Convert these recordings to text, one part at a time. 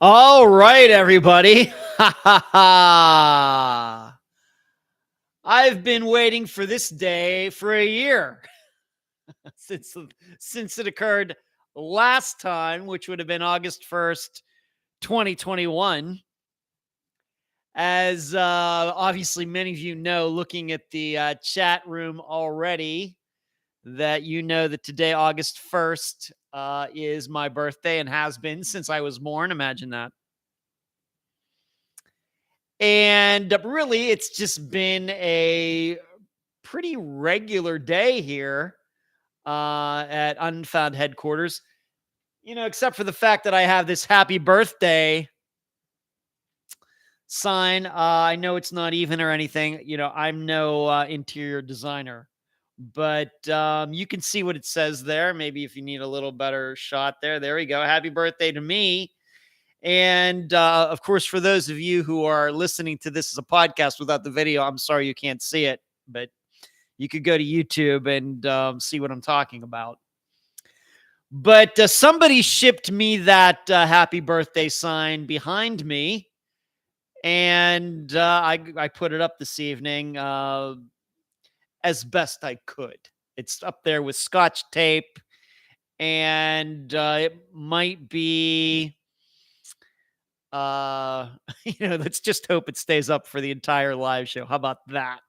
All right, everybody. I've been waiting for this day for a year since since it occurred last time, which would have been August 1st, 2021. As obviously many of you know, looking at the chat room already, that you know that today, August 1st, is my birthday and has been since I was born. Imagine that. And really, it's just been a pretty regular day here at Unfound headquarters, except for the fact that I have this happy birthday sign. I know it's not even or anything. I'm no interior designer, but you can see what it says there. Maybe if you need a little better shot there. There we go. Happy birthday to me. And of course, for those of you who are listening to this as a podcast without the video, I'm sorry you can't see it, but you could go to YouTube and see what I'm talking about. But somebody shipped me that happy birthday sign behind me, and I put it up this evening as best I could. It's up there with Scotch tape, and it might be... let's just hope it stays up for the entire live show. How about that?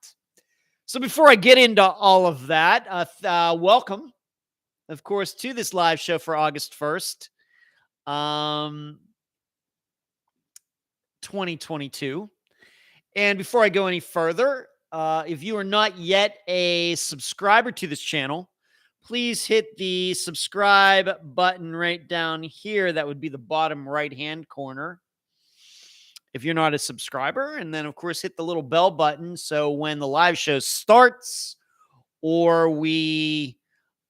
So before I get into all of that, welcome, of course, to this live show for August 1st, 2022. And before I go any further, if you are not yet a subscriber to this channel, please hit the subscribe button right down here. That would be the bottom right-hand corner if you're not a subscriber. And then, of course, hit the little bell button so when the live show starts or we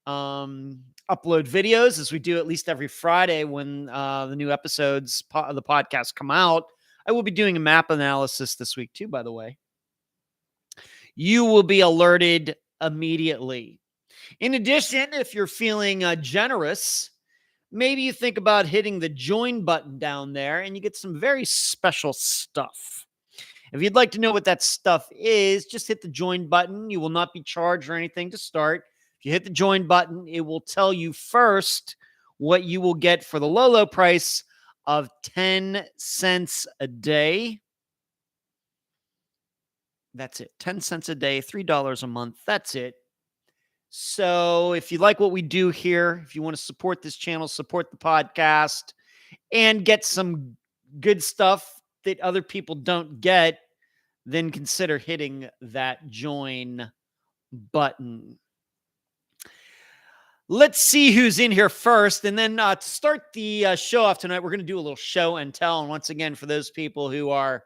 upload videos, as we do at least every Friday when the new episodes of the podcast come out. I will be doing a map analysis this week too, by the way. You will be alerted immediately. In addition, if you're feeling generous, maybe you think about hitting the join button down there and you get some very special stuff. If you'd like to know what that stuff is, just hit the join button. You will not be charged or anything to start. If you hit the join button, it will tell you first what you will get for the low price of 10 cents a day. That's it. 10 cents a day, $3 a month. That's it. So if you like what we do here, if you want to support this channel, support the podcast, and get some good stuff that other people don't get, then consider hitting that join button. Let's see who's in here first. And then to start the show off tonight, we're going to do a little show and tell. And once again, for those people who are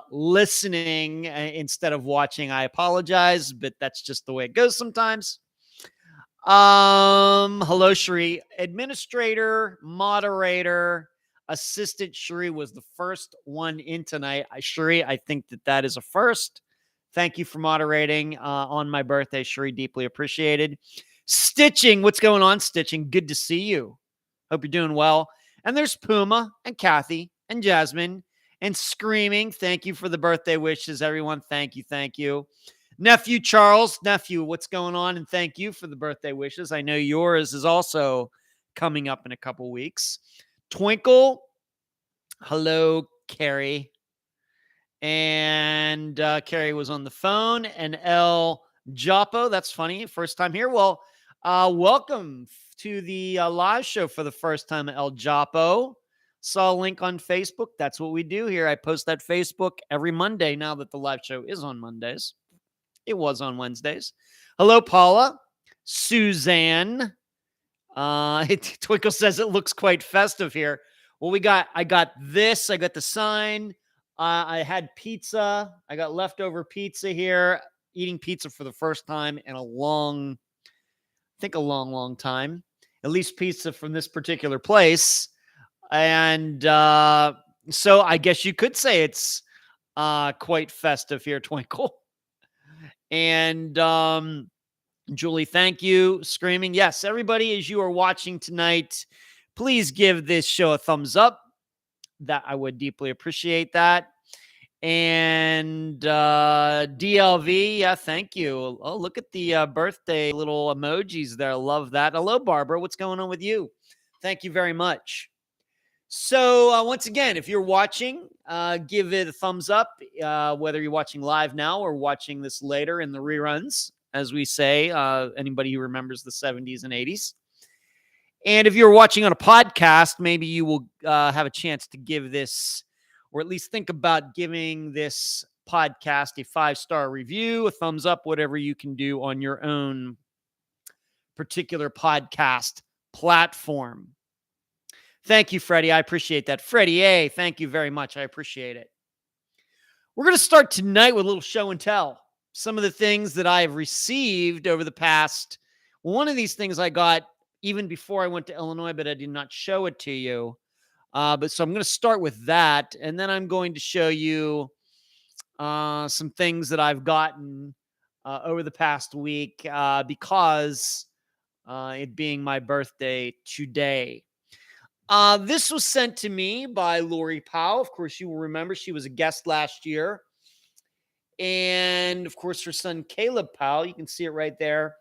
listening instead of watching, I apologize, but that's just the way it goes sometimes. Hello, Cherie. Administrator, moderator, assistant Cherie was the first one in tonight. Cherie, I think that is a first. Thank you for moderating on my birthday, Cherie. Deeply appreciated. Stitching, what's going on, Stitching? Good to see you. Hope you're doing well. And there's Puma and Kathy and Jasmine. And Screaming, thank you for the birthday wishes, everyone. Thank you, thank you. Nephew Charles, nephew, what's going on? And thank you for the birthday wishes. I know yours is also coming up in a couple weeks. Twinkle, hello, Carrie. And Carrie was on the phone. And El Japo, that's funny, first time here. Well, welcome to the live show for the first time, El Japo. Saw a link on Facebook. That's what we do here. I post that Facebook every Monday now that the live show is on Mondays. It was on Wednesdays. Hello, Paula. Suzanne. Twinkle says it looks quite festive here. Well, I got this. I got the sign. I had pizza. I got leftover pizza here. Eating pizza for the first time in a long time. At least pizza from this particular place. And so I guess you could say it's quite festive here, Twinkle. And Julie, thank you. Screaming. Yes, everybody, as you are watching tonight, please give this show a thumbs up. that I would deeply appreciate that. And DLV, yeah, thank you. Oh, look at the birthday little emojis there. Love that. Hello, Barbara. What's going on with you? Thank you very much. So once again, if you're watching, give it a thumbs up, whether you're watching live now or watching this later in the reruns, as we say, anybody who remembers the 70s and 80s. And if you're watching on a podcast, maybe you will have a chance to give this, or at least think about giving this podcast a 5-star review, a thumbs up, whatever you can do on your own particular podcast platform. Thank you, Freddie. I appreciate that. Freddie A., thank you very much. I appreciate it. We're going to start tonight with a little show and tell. Some of the things that I have received over the past, one of these things I got even before I went to Illinois, but I did not show it to you. But so I'm going to start with that, and then I'm going to show you some things that I've gotten over the past week because it being my birthday today. This was sent to me by Lori Powell. Of course, you will remember she was a guest last year. And, of course, her son, Caleb Powell, you can see it right there,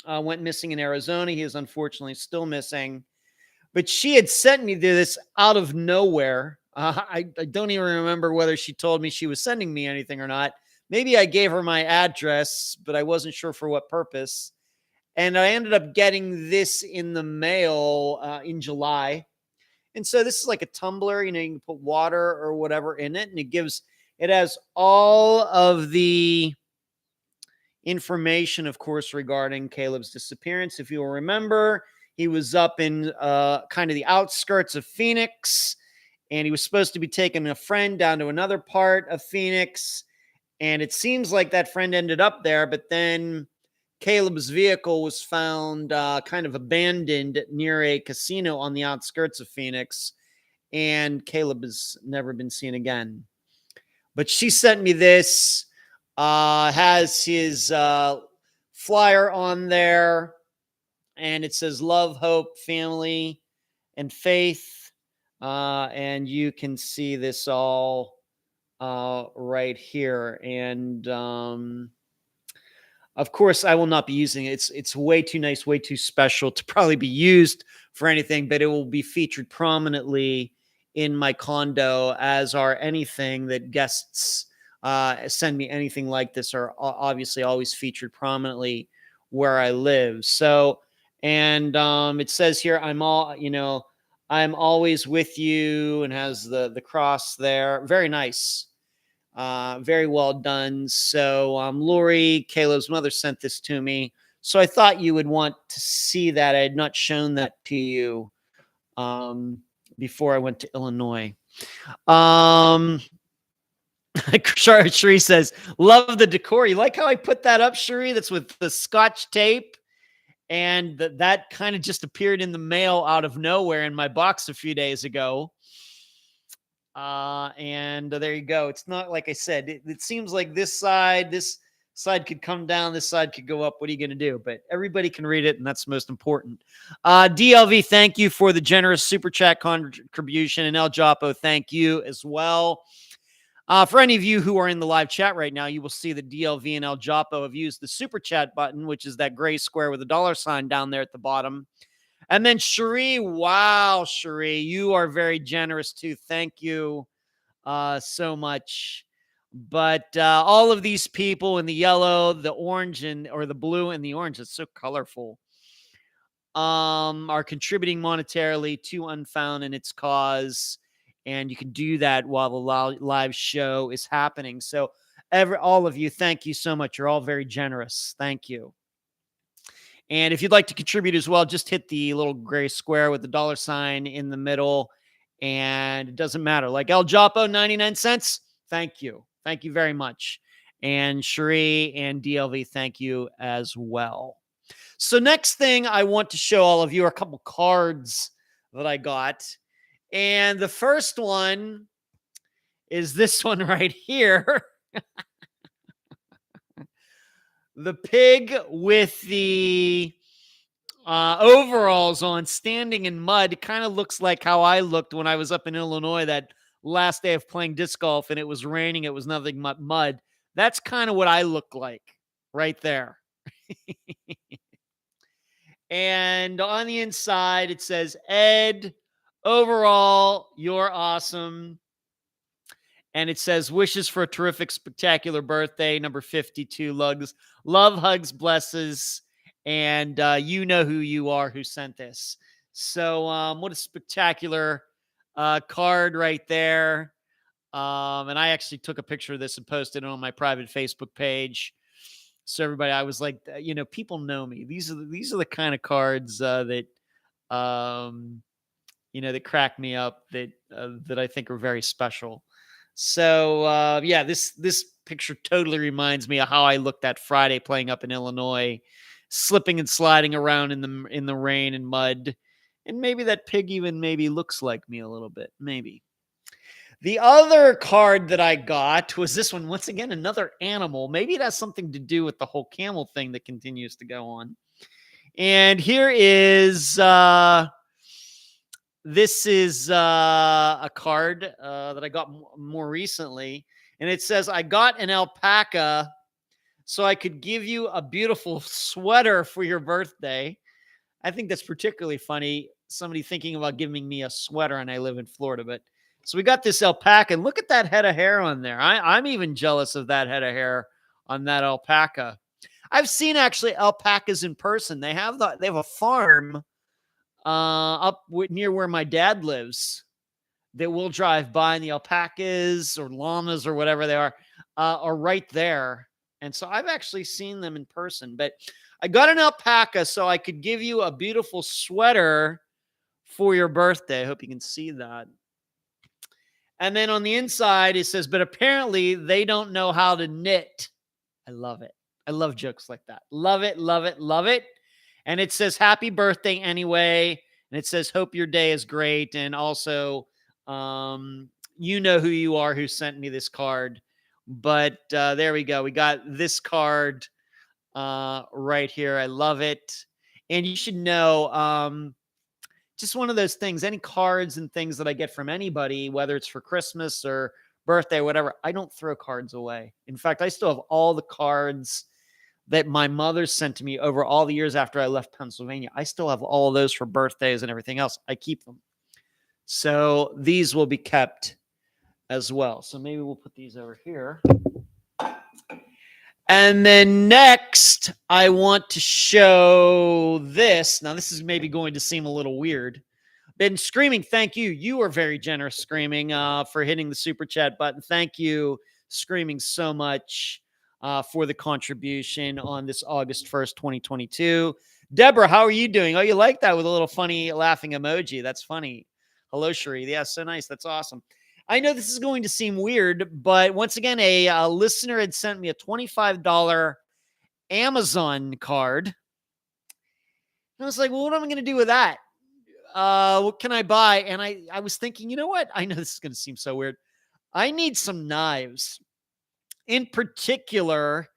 went missing in Arizona. He is unfortunately still missing. But she had sent me this out of nowhere. I don't even remember whether she told me she was sending me anything or not. Maybe I gave her my address, but I wasn't sure for what purpose. And I ended up getting this in the mail in July. And so this is like a tumbler, you can put water or whatever in it. And it has all of the information, of course, regarding Caleb's disappearance. If you'll remember, he was up in kind of the outskirts of Phoenix, and he was supposed to be taking a friend down to another part of Phoenix. And it seems like that friend ended up there, but then Caleb's vehicle was found kind of abandoned near a casino on the outskirts of Phoenix, and Caleb has never been seen again. But she sent me this, has his flyer on there, and it says love, hope, family, and faith. And you can see this all right here. And of course, I will not be using it. It's way too nice, way too special to probably be used for anything, but it will be featured prominently in my condo, as are anything that guests send me. Anything like this are obviously always featured prominently where I live. So, and it says here, I'm always with you, and has the cross there. Very nice. Very well done. So Lori, Caleb's mother, sent this to me. So I thought you would want to see that. I had not shown that to you before I went to Illinois. Cherie says, love the decor. You like how I put that up, Cherie? That's with the Scotch tape. And that kind of just appeared in the mail out of nowhere in my box a few days ago. And there you go. It's not, like I said, it seems like this side could come down, this side could go up. What are you going to do? But everybody can read it, and that's most important. DLV, thank you for the generous super chat contribution. And El Japo, thank you as well. For any of you who are in the live chat right now, you will see that DLV and El Japo have used the super chat button, which is that gray square with a $sign down there at the bottom. And then Cherie, wow, Cherie, you are very generous too. Thank you so much. But all of these people in the yellow, the orange, or the blue and the orange, it's so colorful, are contributing monetarily to Unfound and its cause. And you can do that while the live show is happening. So all of you, thank you so much. You're all very generous. Thank you. And if you'd like to contribute as well, just hit the little gray square with the $sign in the middle. And it doesn't matter. Like El Japo, 99 cents. Thank you. Thank you very much. And Cherie and DLV, thank you as well. So next thing I want to show all of you are a couple cards that I got. And the first one is this one right here. The pig with the overalls on, standing in mud. It kind of looks like how I looked when I was up in Illinois that last day of playing disc golf and it was raining. It was nothing but mud. That's kind of what I look like right there. And on the inside, it says, Ed, overall, you're awesome. And it says, wishes for a terrific, spectacular birthday, number 52, lugs, love, hugs, blesses. And you know who you are who sent this. So what a spectacular card right there. And I actually took a picture of this and posted it on my private Facebook page. So everybody, I was like, people know me. These are the kind of cards that that crack me up, that I think are very special. So yeah, this picture totally reminds me of how I looked that Friday playing up in Illinois, slipping and sliding around in the rain and mud. And maybe that pig even maybe looks like me a little bit, maybe. The other card that I got was this one. Once again, another animal. Maybe it has something to do with the whole camel thing that continues to go on. And here is, this is a card that I got more recently. And it says, I got an alpaca so I could give you a beautiful sweater for your birthday. I think that's particularly funny. Somebody thinking about giving me a sweater, and I live in Florida, but so we got this alpaca, and look at that head of hair on there. I'm even jealous of that head of hair on that alpaca. I've seen actually alpacas in person. They have a farm near where my dad lives that we'll drive by, and the alpacas or llamas or whatever they are right there. And so I've actually seen them in person. But I got an alpaca so I could give you a beautiful sweater for your birthday. I hope you can see that. And then on the inside, it says, but apparently they don't know how to knit. I love it. I love jokes like that. Love it, love it, love it. And it says, happy birthday anyway. And it says, hope your day is great. And also, you know who you are who sent me this card. But there we go. We got this card right here. I love it. And you should know, just one of those things, any cards and things that I get from anybody, whether it's for Christmas or birthday, whatever, I don't throw cards away. In fact, I still have all the cards that my mother sent to me over all the years after I left Pennsylvania. I still have all of those for birthdays and everything else. I keep them. So these will be kept as well. So maybe we'll put these over here. And then next, I want to show this. Now, this is maybe going to seem a little weird. Been Screaming, thank you. You are very generous, Screaming, for hitting the super chat button. Thank you, Screaming, so much for the contribution on this August 1st, 2022. Deborah, how are you doing? Oh, you like that with a little funny laughing emoji. That's funny. Hello, Sheree. Yeah, so nice. That's awesome. I know this is going to seem weird, but once again, a listener had sent me a $25 Amazon card. And I was like, well, what am I going to do with that? What can I buy? And I was thinking, you know what? I know this is going to seem so weird. I need some knives. In particular,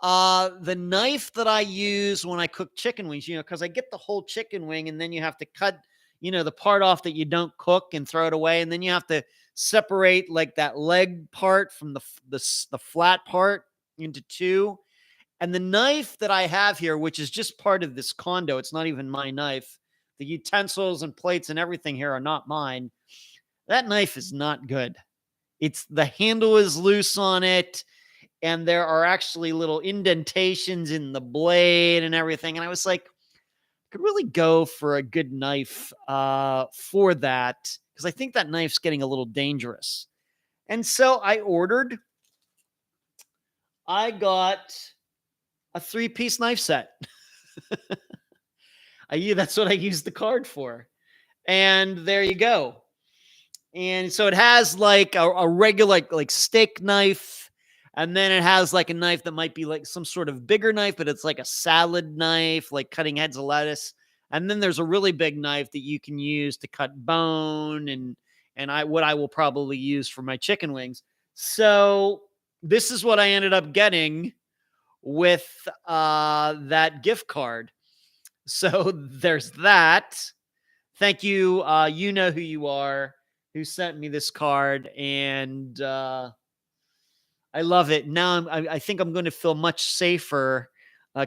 the knife that I use when I cook chicken wings, because I get the whole chicken wing and then you have to cut, the part off that you don't cook and throw it away. And then you have to separate like that leg part from the flat part into two. And the knife that I have here, which is just part of this condo, it's not even my knife. The utensils and plates and everything here are not mine. That knife is not good. The handle is loose on it, and there are actually little indentations in the blade and everything. And I was like, I could really go for a good knife for that, because I think that knife's getting a little dangerous. And so I got a 3-piece knife set. That's what I used the card for. And there you go. And so it has like a regular like steak knife. And then it has like a knife that might be like some sort of bigger knife, but it's like a salad knife, like cutting heads of lettuce. And then there's a really big knife that you can use to cut bone and what I will probably use for my chicken wings. So this is what I ended up getting with that gift card. So there's that. Thank you. You know who you are, who sent me this card, and I love it. Now I think I'm going to feel much safer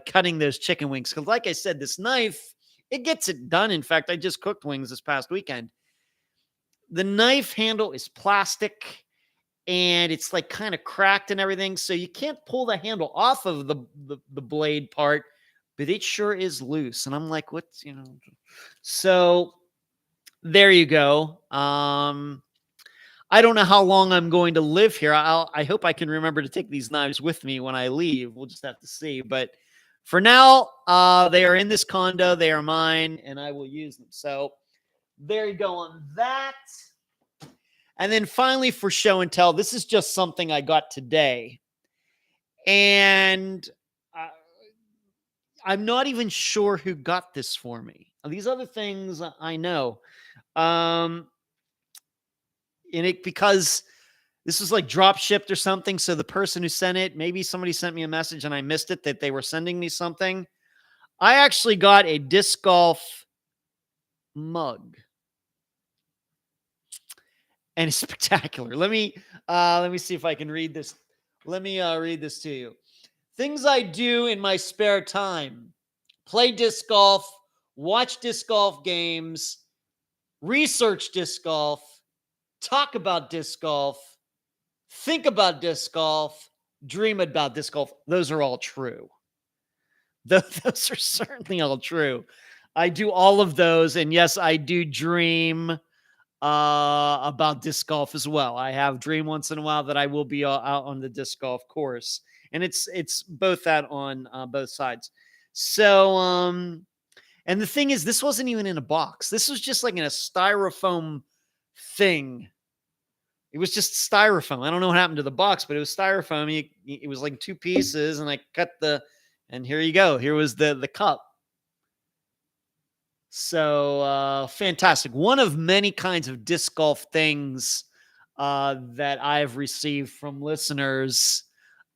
cutting those chicken wings because, like I said, this knife, it gets it done. In fact, I just cooked wings this past weekend. The knife handle is plastic and it's like kind of cracked and everything, so you can't pull the handle off of the blade part, but it sure is loose. And I'm like, what's So there you go. I don't know how long I'm going to live here. I hope I can remember to take these knives with me when I leave. We'll just have to see. But for now, they are in this condo. They are mine, and I will use them. So there you go on that. And then finally, for show and tell, this is just something I got today. And I'm not even sure who got this for me. These other things I know. In it, because this was like drop shipped or something. So the person who sent it, maybe somebody sent me a message and I missed it that they were sending me something. I actually got a disc golf mug. And it's spectacular. Let me see if I can read this. Let me read this to you. Things I do in my spare time: play disc golf, watch disc golf games, research disc golf, talk about disc golf, think about disc golf, dream about disc golf. Those are all true. Those are certainly all true. I do all of those. And yes, I do dream about disc golf as well. I have dream once in a while that I will be out on the disc golf course. And it's both that on both sides. So, and the thing is, this wasn't even in a box. This was just like in a styrofoam thing. It was just styrofoam. I don't know what happened to the box, but it was styrofoam. It was like two pieces, and I cut and here you go. Here was the cup. So fantastic. One of many kinds of disc golf things that I've received from listeners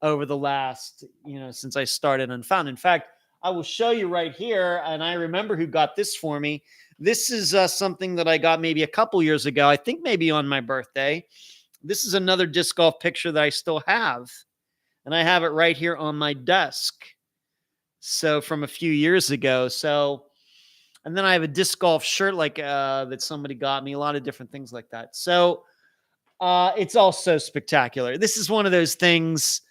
over the last, since I started Unfound. In fact, I will show you right here, and I remember who got this for me. This is something that I got maybe a couple years ago. I think maybe on my birthday. This is another disc golf picture that I still have, and I have it right here on my desk. So from a few years ago. So, and then I have a disc golf shirt like that somebody got me, a lot of different things like that. So it's also spectacular. This is one of those things,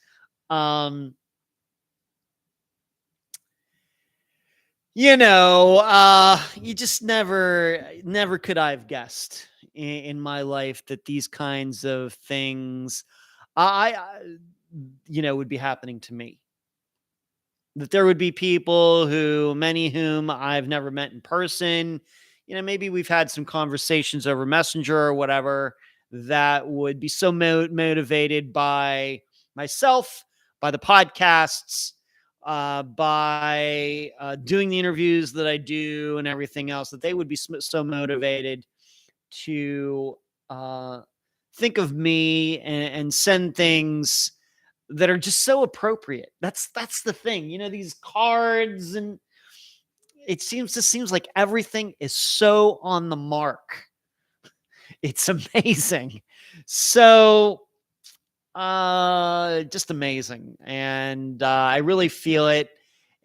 you just never could I have guessed in my life that these kinds of things, would be happening to me. That there would be people many whom I've never met in person. Maybe we've had some conversations over Messenger or whatever, that would be so motivated by myself, by the podcasts, by doing the interviews that I do and everything else, that they would be so motivated to think of me and send things that are just so appropriate. That's the thing. These cards, and it seems like everything is so on the mark. It's amazing. So just amazing. And I really feel it.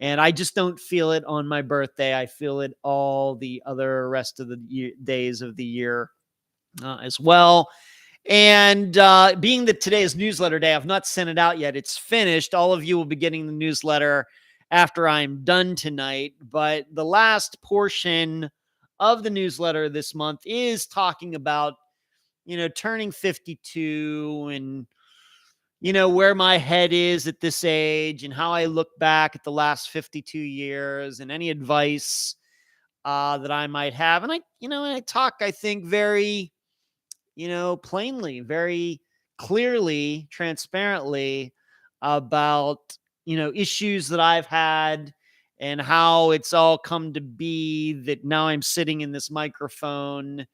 And I just don't feel it on my birthday. I feel it all the other rest of the days of the year as well. And being that today is newsletter day, I've not sent it out yet. It's finished. All of you will be getting the newsletter after I'm done tonight. But the last portion of the newsletter this month is talking about, turning 52 and, where my head is at this age and how I look back at the last 52 years and any advice that I might have. And I talk, I think, very, plainly, very clearly, transparently about, issues that I've had and how it's all come to be that now I'm sitting in this microphone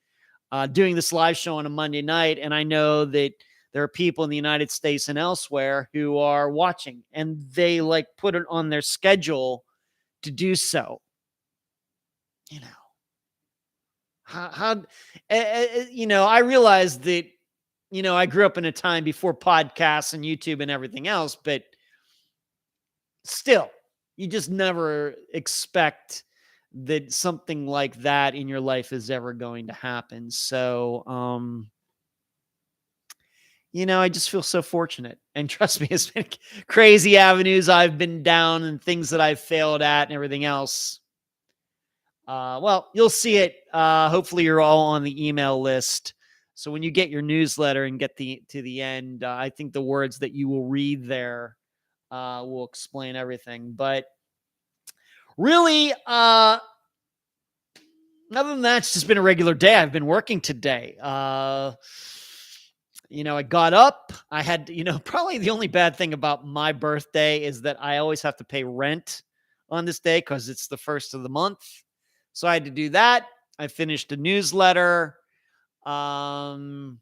doing this live show on a Monday night. And I know that there are people in the United States and elsewhere who are watching, and they put it on their schedule to do so. you know, I realized that, I grew up in a time before podcasts and YouTube and everything else, but still, you just never expect that something like that in your life is ever going to happen. So, I just feel so fortunate. And trust me, it's been crazy avenues I've been down and things that I've failed at and everything else. Well, you'll see it. Hopefully, you're all on the email list. So when you get your newsletter and get to the end, I think the words that you will read there will explain everything. But really, other than that, it's just been a regular day. I've been working today. I got up. I had, probably the only bad thing about my birthday is that I always have to pay rent on this day because it's the first of the month. So I had to do that. I finished a newsletter. I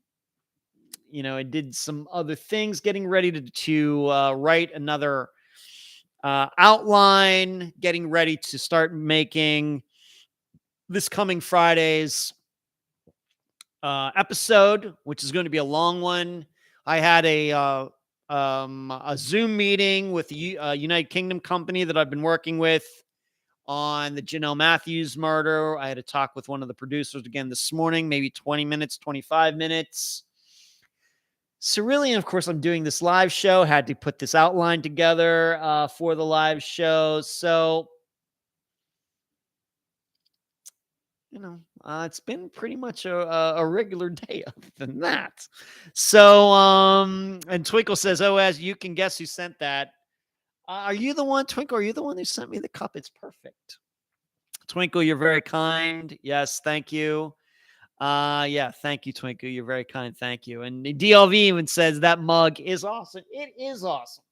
did some other things, getting ready to write another outline, getting ready to start making this coming Friday's episode, which is going to be a long one. I had a Zoom meeting with a United Kingdom company that I've been working with on the Janelle Matthews murder. I had a talk with one of the producers again this morning, maybe 20 minutes, 25 minutes. So really, and of course, I'm doing this live show, had to put this outline together for the live show. So, it's been pretty much a regular day other than that. So, and Twinkle says, "Oh, as you can guess who sent that. Are you the one, Twinkle? Are you the one who sent me the cup? It's perfect." Twinkle, you're very kind. Yes, thank you. Yeah, thank you, Twinkle. You're very kind. Thank you. And the DLV even says that mug is awesome. It is awesome.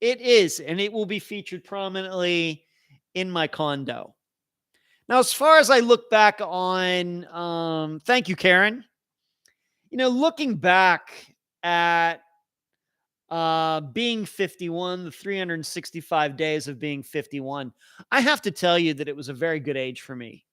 It is, and it will be featured prominently in my condo. Now, as far as I look back on, thank you, Karen. Looking back at being 51, the 365 days of being 51, I have to tell you that it was a very good age for me.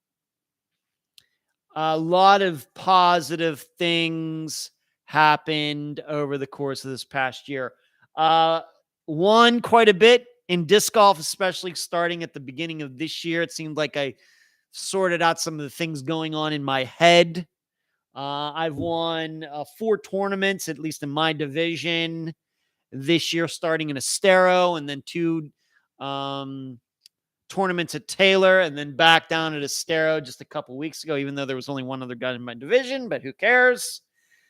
A lot of positive things happened over the course of this past year. One, quite a bit in disc golf, especially starting at the beginning of this year. It seemed like I sorted out some of the things going on in my head. I've won 4 tournaments, at least in my division this year, starting in Estero, and then 2 tournaments at Taylor, and then back down at Estero just a couple weeks ago, even though there was only one other guy in my division, but who cares?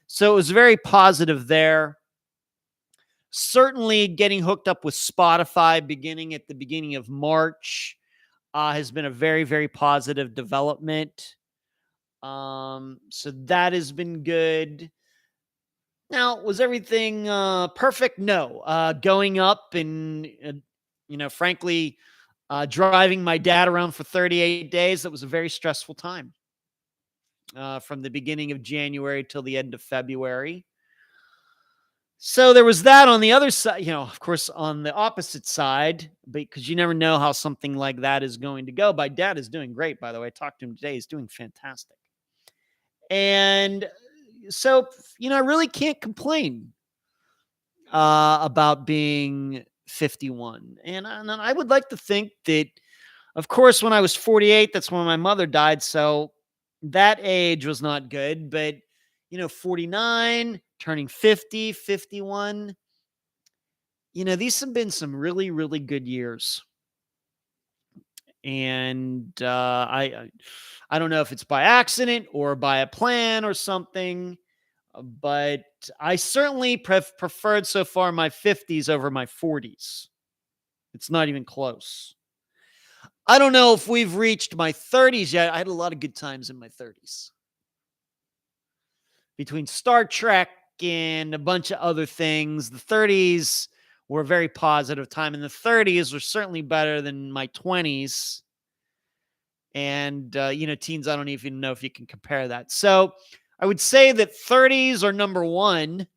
So it was very positive there. Certainly getting hooked up with Spotify beginning at the beginning of March has been a very, very positive development. So that has been good. Now, was everything perfect? No. Going up and, frankly, driving my dad around for 38 days, that was a very stressful time from the beginning of January till the end of February. So there was that on the other side, of course, on the opposite side, because you never know how something like that is going to go. My dad is doing great, by the way. I talked to him today. He's doing fantastic. And so, I really can't complain about being 51. And I would like to think that, of course, when I was 48, that's when my mother died. So that age was not good. But, 49, turning 50, 51, these have been some really, really good years. And I don't know if it's by accident or by a plan or something, but I certainly preferred so far my 50s over my 40s. It's not even close. I don't know if we've reached my 30s yet. I had a lot of good times in my 30s. Between Star Trek and a bunch of other things, the 30s were a very positive time, and the 30s were certainly better than my 20s. And, teens, I don't even know if you can compare that. So I would say that 30s are number 1.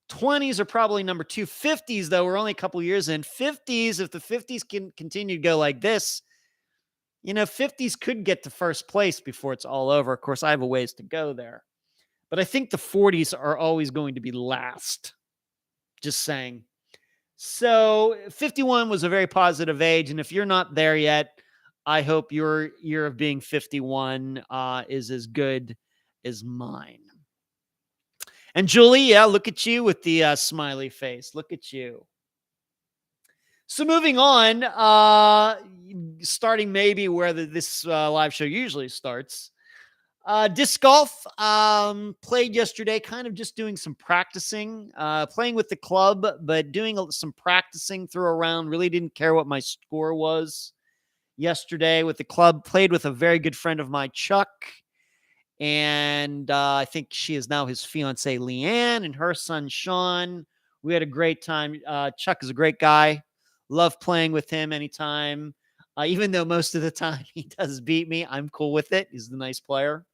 20s are probably number 2. 50s, though, we're only a couple years in. 50s, if the 50s can continue to go like this, 50s could get to first place before it's all over. Of course, I have a ways to go there. But I think the 40s are always going to be last. Just saying. So 51 was a very positive age. And if you're not there yet, I hope your year of being 51 is as good as mine. And Julie, yeah, look at you with the smiley face. Look at you. So moving on, starting maybe where this live show usually starts. Disc golf, played yesterday, kind of just doing some practicing, playing with the club, but doing some practicing through a round. Really didn't care what my score was yesterday with the club. Played with a very good friend of mine, Chuck. And I think she is now his fiance, Leanne, and her son, Sean. We had a great time. Chuck is a great guy. Love playing with him anytime. Even though most of the time he does beat me, I'm cool with it. He's the nice player.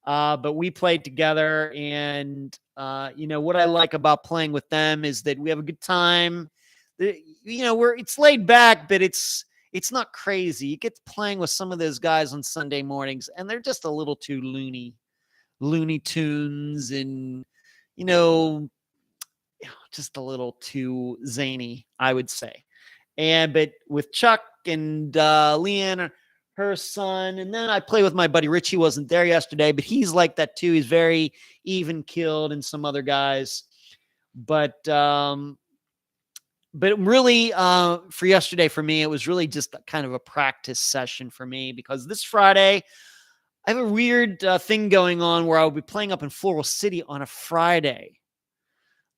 But we played together, and what I like about playing with them is that we have a good time. It's laid back, but it's not crazy. You get playing with some of those guys on Sunday mornings, and they're just a little too Looney Tunes, and just a little too zany, I would say. But with Chuck and Leanne, her son, and then I play with my buddy Rich. He wasn't there yesterday, but he's like that too. He's very even killed, and some other guys. But really, for yesterday, for me, it was really just kind of a practice session for me, because this Friday, I have a weird thing going on where I'll be playing up in Floral City on a Friday.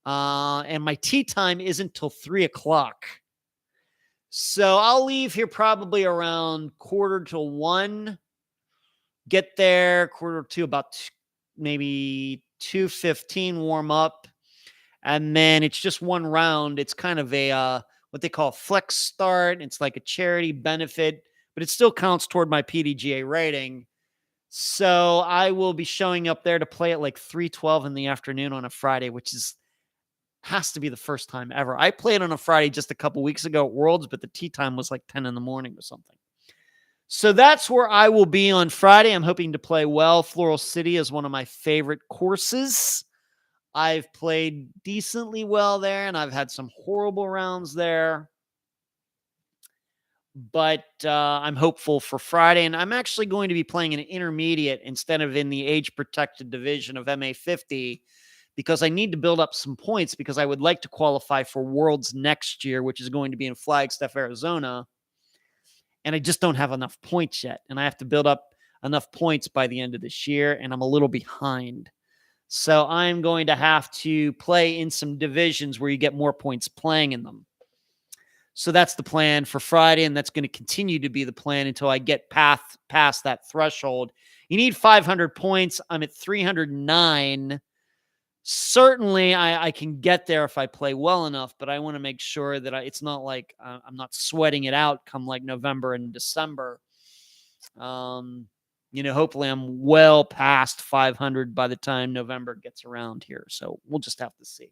And my tee time isn't till 3:00. So I'll leave here probably around 1:45, get there 1:45, about maybe 2:15, warm up. And then it's just one round. It's kind of a, what they call flex start. It's like a charity benefit, but it still counts toward my PDGA rating. So I will be showing up there to play at like 3:12 in the afternoon on a Friday, which has to be the first time ever. I played on a Friday just a couple weeks ago at Worlds, but the tee time was like 10 in the morning or something. So that's where I will be on Friday. I'm hoping to play well. Floral City is one of my favorite courses. I've played decently well there, and I've had some horrible rounds there. But I'm hopeful for Friday, and I'm actually going to be playing an intermediate instead of in the age-protected division of MA50, because I need to build up some points, because I would like to qualify for Worlds next year, which is going to be in Flagstaff, Arizona. And I just don't have enough points yet. And I have to build up enough points by the end of this year, and I'm a little behind. So I'm going to have to play in some divisions where you get more points playing in them. So that's the plan for Friday, and that's going to continue to be the plan until I get past that threshold. You need 500 points. I'm at 309. Certainly, I can get there if I play well enough, but I want to make sure that it's not like I'm not sweating it out come like November and December. Hopefully I'm well past 500 by the time November gets around here. So we'll just have to see.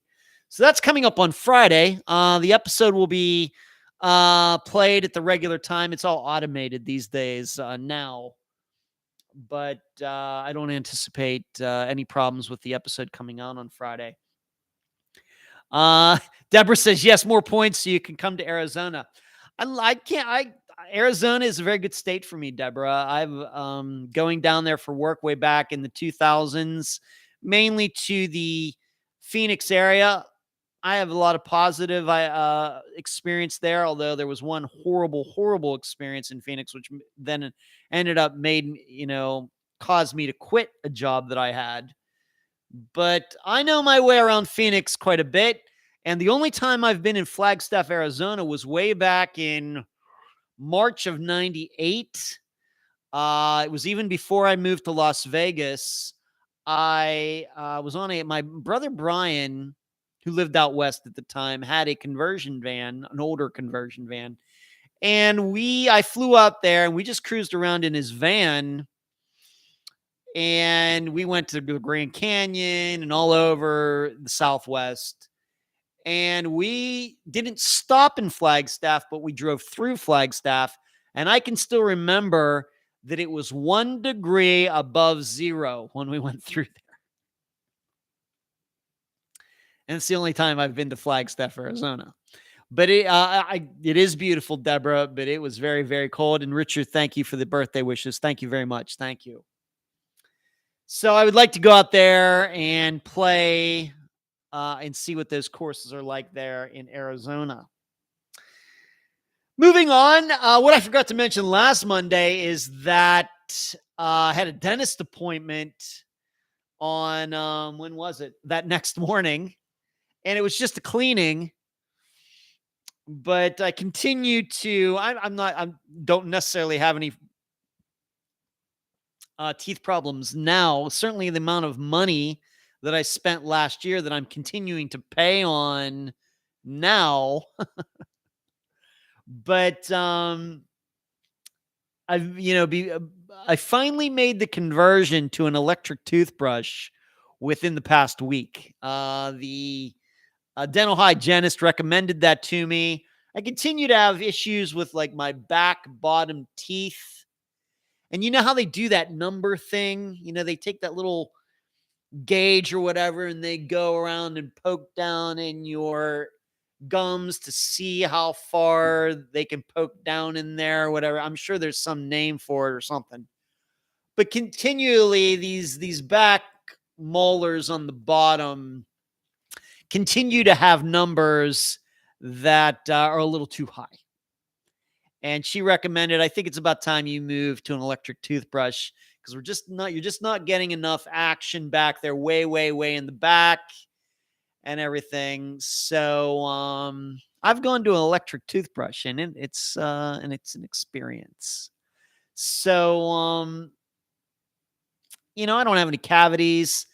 So that's coming up on Friday. The episode will be played at the regular time. It's all automated these days now. But I don't anticipate any problems with the episode coming out on Friday. Deborah says, yes, more points so you can come to Arizona. Arizona is a very good state for me, Deborah. I've going down there for work way back in the 2000s, mainly to the Phoenix area. I have a lot of positive experience there, although there was one horrible experience in Phoenix, which then ended up caused me to quit a job that I had. But I know my way around Phoenix quite a bit. And the only time I've been in Flagstaff, Arizona was way back in March of 98. It was even before I moved to Las Vegas. I was on my brother Brian, who lived out west at the time, had a conversion van, an older conversion van. And I flew out there and we just cruised around in his van. And we went to the Grand Canyon and all over the Southwest. And we didn't stop in Flagstaff, but we drove through Flagstaff. And I can still remember that it was 1 degree above zero when we went through there. And it's the only time I've been to Flagstaff, Arizona. But it is beautiful, Deborah, but it was very, very cold. And Richard, thank you for the birthday wishes. Thank you very much. Thank you. So I would like to go out there and play and see what those courses are like there in Arizona. Moving on, what I forgot to mention last Monday is that I had a dentist appointment on, when was it? That next morning. And it was just a cleaning. But I continue to, I don't necessarily have any teeth problems now. Certainly the amount of money that I spent last year that I'm continuing to pay on now. But I finally made the conversion to an electric toothbrush within the past week. The dental hygienist recommended that to me. I continue to have issues with like my back bottom teeth. And you know how they do that number thing? You know, they take that little gauge or whatever and they go around and poke down in your gums to see how far they can poke down in there or whatever. I'm sure there's some name for it or something. But continually these back molars on the bottom continue to have numbers that are a little too high. And she recommended, I think it's about time you move to an electric toothbrush because you're just not getting enough action back there, way, way, way in the back and everything. So I've gone to an electric toothbrush and it's an experience. So I don't have any cavities.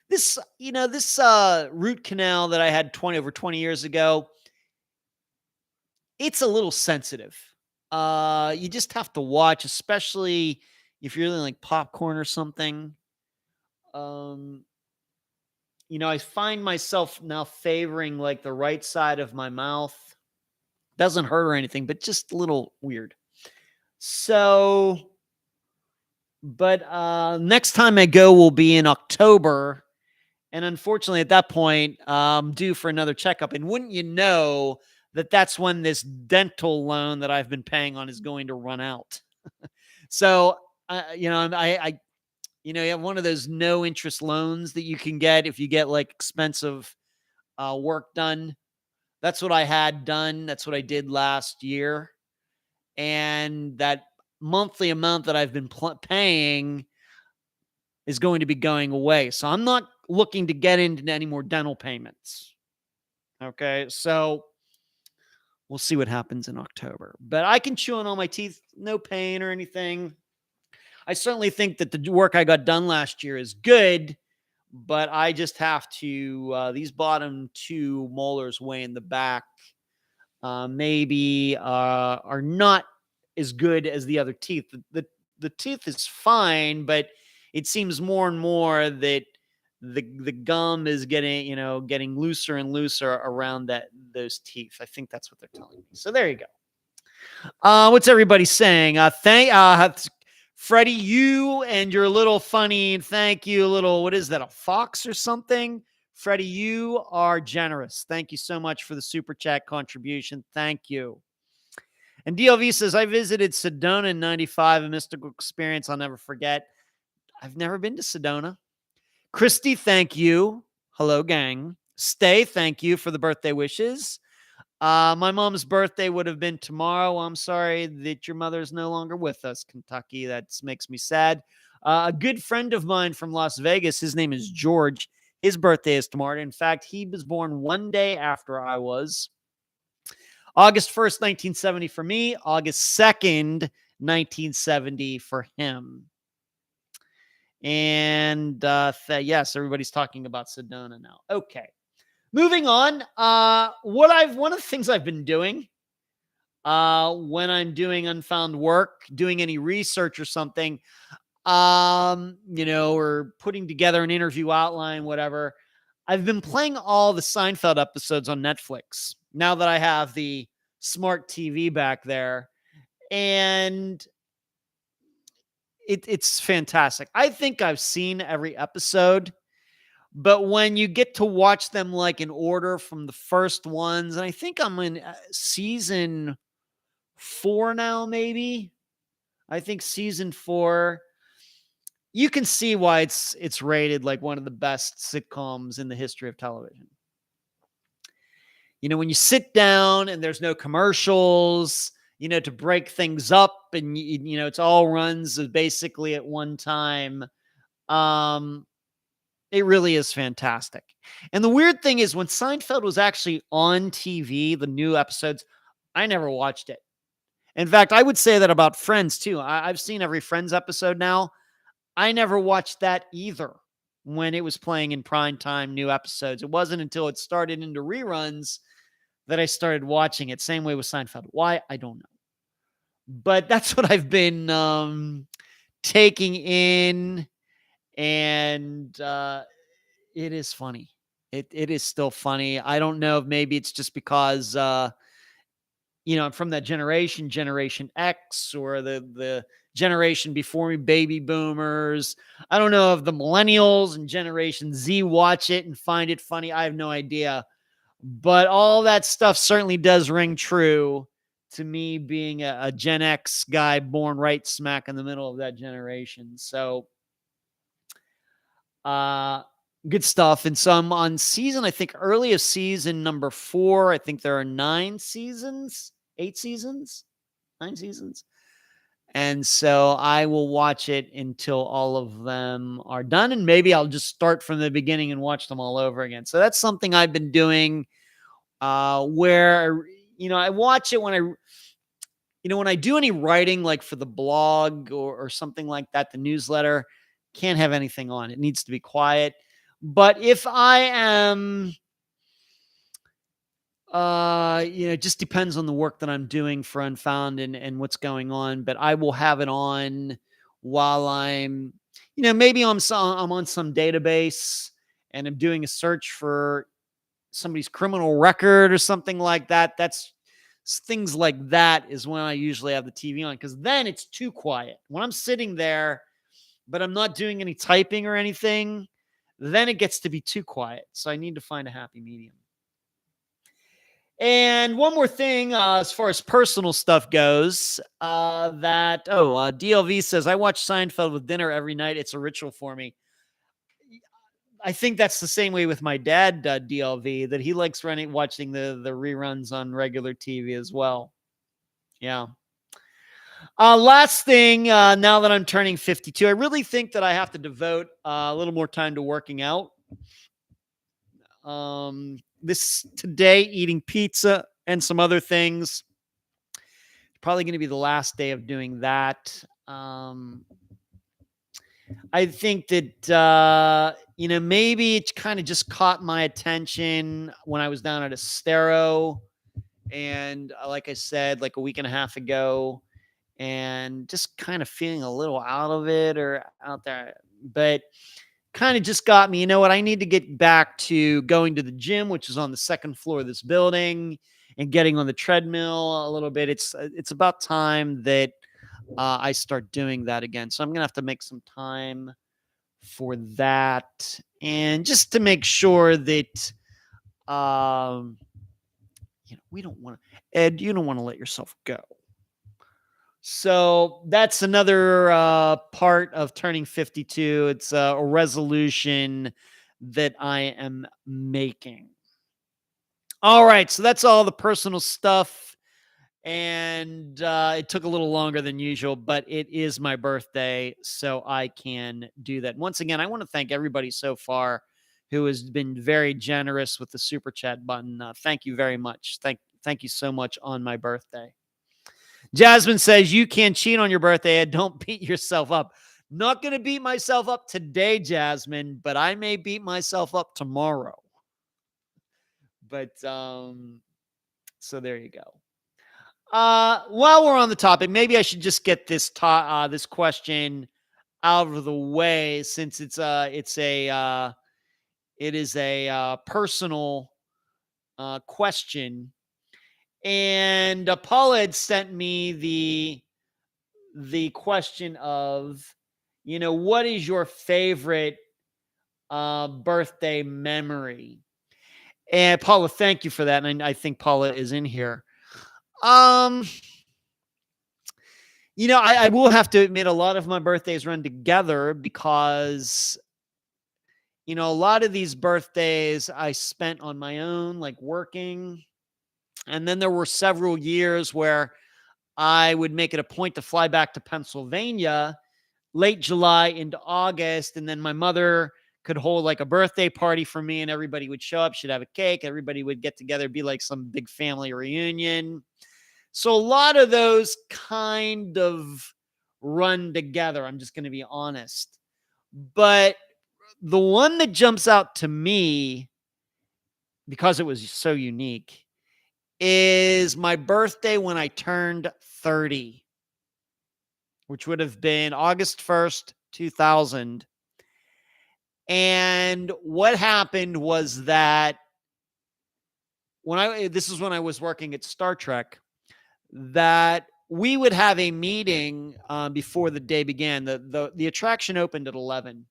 This root canal that I had over 20 years ago, it's a little sensitive. You just have to watch, especially if you're eating like popcorn or something. I find myself now favoring like the right side of my mouth. Doesn't hurt or anything, but just a little weird. So, but next time I go will be in October. And unfortunately, at that point, I'm due for another checkup. And wouldn't you know that that's when this dental loan that I've been paying on is going to run out. So, you have one of those no interest loans that you can get if you get like expensive work done. That's what I had done. That's what I did last year. And that monthly amount that I've been paying is going to be going away. So I'm not looking to get into any more dental payments. Okay. So we'll see what happens in October. But I can chew on all my teeth, no pain or anything. I certainly think that the work I got done last year is good, but I just have to, these bottom two molars way in the back maybe are not as good as the other teeth. The teeth is fine, but it seems more and more that the gum is getting looser and looser around those teeth. I think that's what they're telling me. So there you go. What's everybody saying? Freddie, you and your little funny thank you, what is that, a fox or something? Freddie, you are generous. Thank you so much for the super chat contribution. Thank you. And DLV says, I visited Sedona in 95, a mystical experience I'll never forget. I've never been to Sedona. Christy, thank you. Hello, gang. Stay, thank you for the birthday wishes. My mom's birthday would have been tomorrow. I'm sorry that your mother is no longer with us, Kentucky. That makes me sad. A good friend of mine from Las Vegas, his name is George. His birthday is tomorrow. In fact, he was born one day after I was. August 1st, 1970 for me. August 2nd, 1970 for him. And yes, everybody's talking about Sedona now. Okay. Moving on, one of the things I've been doing when I'm doing Unfound work, doing any research or something, or putting together an interview outline, whatever, I've been playing all the Seinfeld episodes on Netflix now that I have the smart TV back there. And it's fantastic. I think I've seen every episode, but when you get to watch them like in order from the first ones, and I think I'm in season 4 now, maybe. I think season 4, you can see why it's rated like one of the best sitcoms in the history of television. When you sit down and there's no commercials, to break things up, and it's all runs basically at one time. Um, it really is fantastic. And the weird thing is, when Seinfeld was actually on TV, the new episodes, I never watched it. In fact, I would say that about Friends too. I've seen every Friends episode now. I never watched that either when it was playing in prime time, new episodes. It wasn't until it started into reruns that I started watching it. Same way with Seinfeld. Why? I don't know. But that's what I've been taking in, and it is funny. It is still funny. I don't know if maybe it's just because I'm from that Generation X, or the generation before me, baby boomers. I don't know if the millennials and Generation Z watch it and find it funny. I have no idea. But all that stuff certainly does ring true to me, being a Gen X guy born right smack in the middle of that generation. So, good stuff. And so I'm on season, I think early of season number 4. I think there are 9 seasons, 8 seasons, 9 seasons. And so I will watch it until all of them are done. And maybe I'll just start from the beginning and watch them all over again. So that's something I've been doing, where, I watch it when when I do any writing, like for the blog or something like that, the newsletter, can't have anything on. It needs to be quiet. But if I am, it just depends on the work that I'm doing for Unfound and what's going on. But I will have it on while I'm, maybe I'm on some database and I'm doing a search for somebody's criminal record or something like that. That's things like that is when I usually have the TV on, because then it's too quiet. When I'm sitting there, but I'm not doing any typing or anything, then it gets to be too quiet. So I need to find a happy medium. And one more thing, as far as personal stuff goes, DLV says, I watch Seinfeld with dinner every night. It's a ritual for me. I think that's the same way with my dad, DLV, that he likes watching the reruns on regular TV as well. Yeah. Last thing, now that I'm turning 52, I really think that I have to devote a little more time to working out. This today, eating pizza and some other things. Probably going to be the last day of doing that. I think that, maybe it kind of just caught my attention when I was down at Estero. And like I said, like a week and a half ago, and just kind of feeling a little out of it or out there, but kind of just got me, you know what? I need to get back to going to the gym, which is on the second floor of this building, and getting on the treadmill a little bit. It's about time that I start doing that again. So I'm going to have to make some time for that. And just to make sure that, we don't want to, Ed, you don't want to let yourself go. So that's another part of turning 52. It's a resolution that I am making. All right. So that's all the personal stuff. And it took a little longer than usual, but it is my birthday, so I can do that. Once again, I want to thank everybody so far who has been very generous with the super chat button. Thank you very much. Thank you so much on my birthday. Jasmine says, you can cheat on your birthday and don't beat yourself up. Not going to beat myself up today, Jasmine, but I may beat myself up tomorrow. But, so there you go. While we're on the topic, maybe I should just get this this question out of the way, since it is a personal question. And Paula had sent me the question of, what is your favorite birthday memory? And Paula, thank you for that. And I think Paula is in here. I will have to admit a lot of my birthdays run together because, a lot of these birthdays I spent on my own, like working. And then there were several years where I would make it a point to fly back to Pennsylvania late July into August. And then my mother could hold like a birthday party for me and everybody would show up. She'd have a cake. Everybody would get together, be like some big family reunion. So a lot of those kind of run together. I'm just going to be honest. But the one that jumps out to me, because it was so unique, is my birthday when I turned 30, which would have been August 1st, 2000. And what happened was that this is when I was working at Star Trek, that we would have a meeting before the day began. The attraction opened at 11.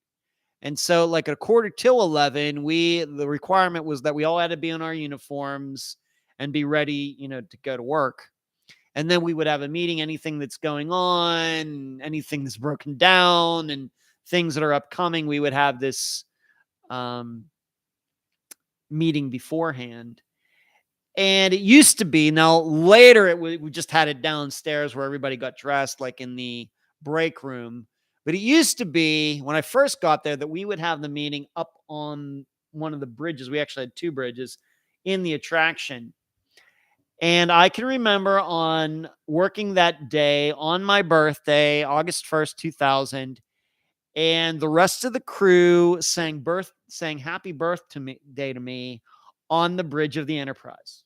And so like at 11:15, the requirement was that we all had to be in our uniforms and be ready, to go to work. And then we would have a meeting, anything that's going on, anything that's broken down and things that are upcoming. We would have this meeting beforehand. And it used to be, now later we just had it downstairs where everybody got dressed like in the break room. But it used to be when I first got there that we would have the meeting up on one of the bridges. We actually had two bridges in the attraction. And I can remember on working that day on my birthday, August 1st, 2000, and the rest of the crew sang happy birthday to me on the bridge of the Enterprise.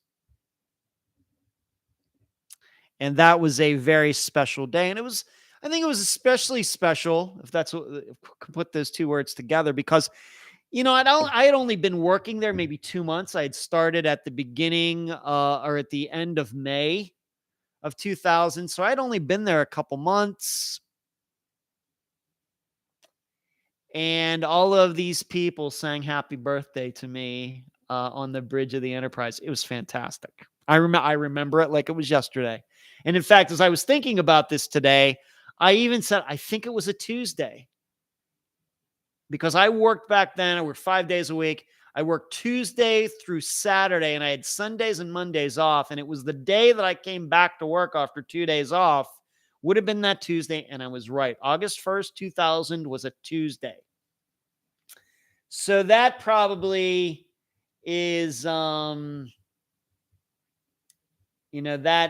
And that was a very special day. And I think it was especially special, if put those two words together, because, I had only been working there maybe 2 months. I had started at the beginning or at the end of May of 2000. So I'd only been there a couple months. And all of these people sang happy birthday to me on the bridge of the Enterprise. It was fantastic. I remember it like it was yesterday. And in fact, as I was thinking about this today, I even said, I think it was a Tuesday. Because I worked back then, I worked 5 days a week. I worked Tuesday through Saturday, and I had Sundays and Mondays off. And it was the day that I came back to work after 2 days off, would have been that Tuesday. And I was right. August 1st, 2000 was a Tuesday. So that probably is, that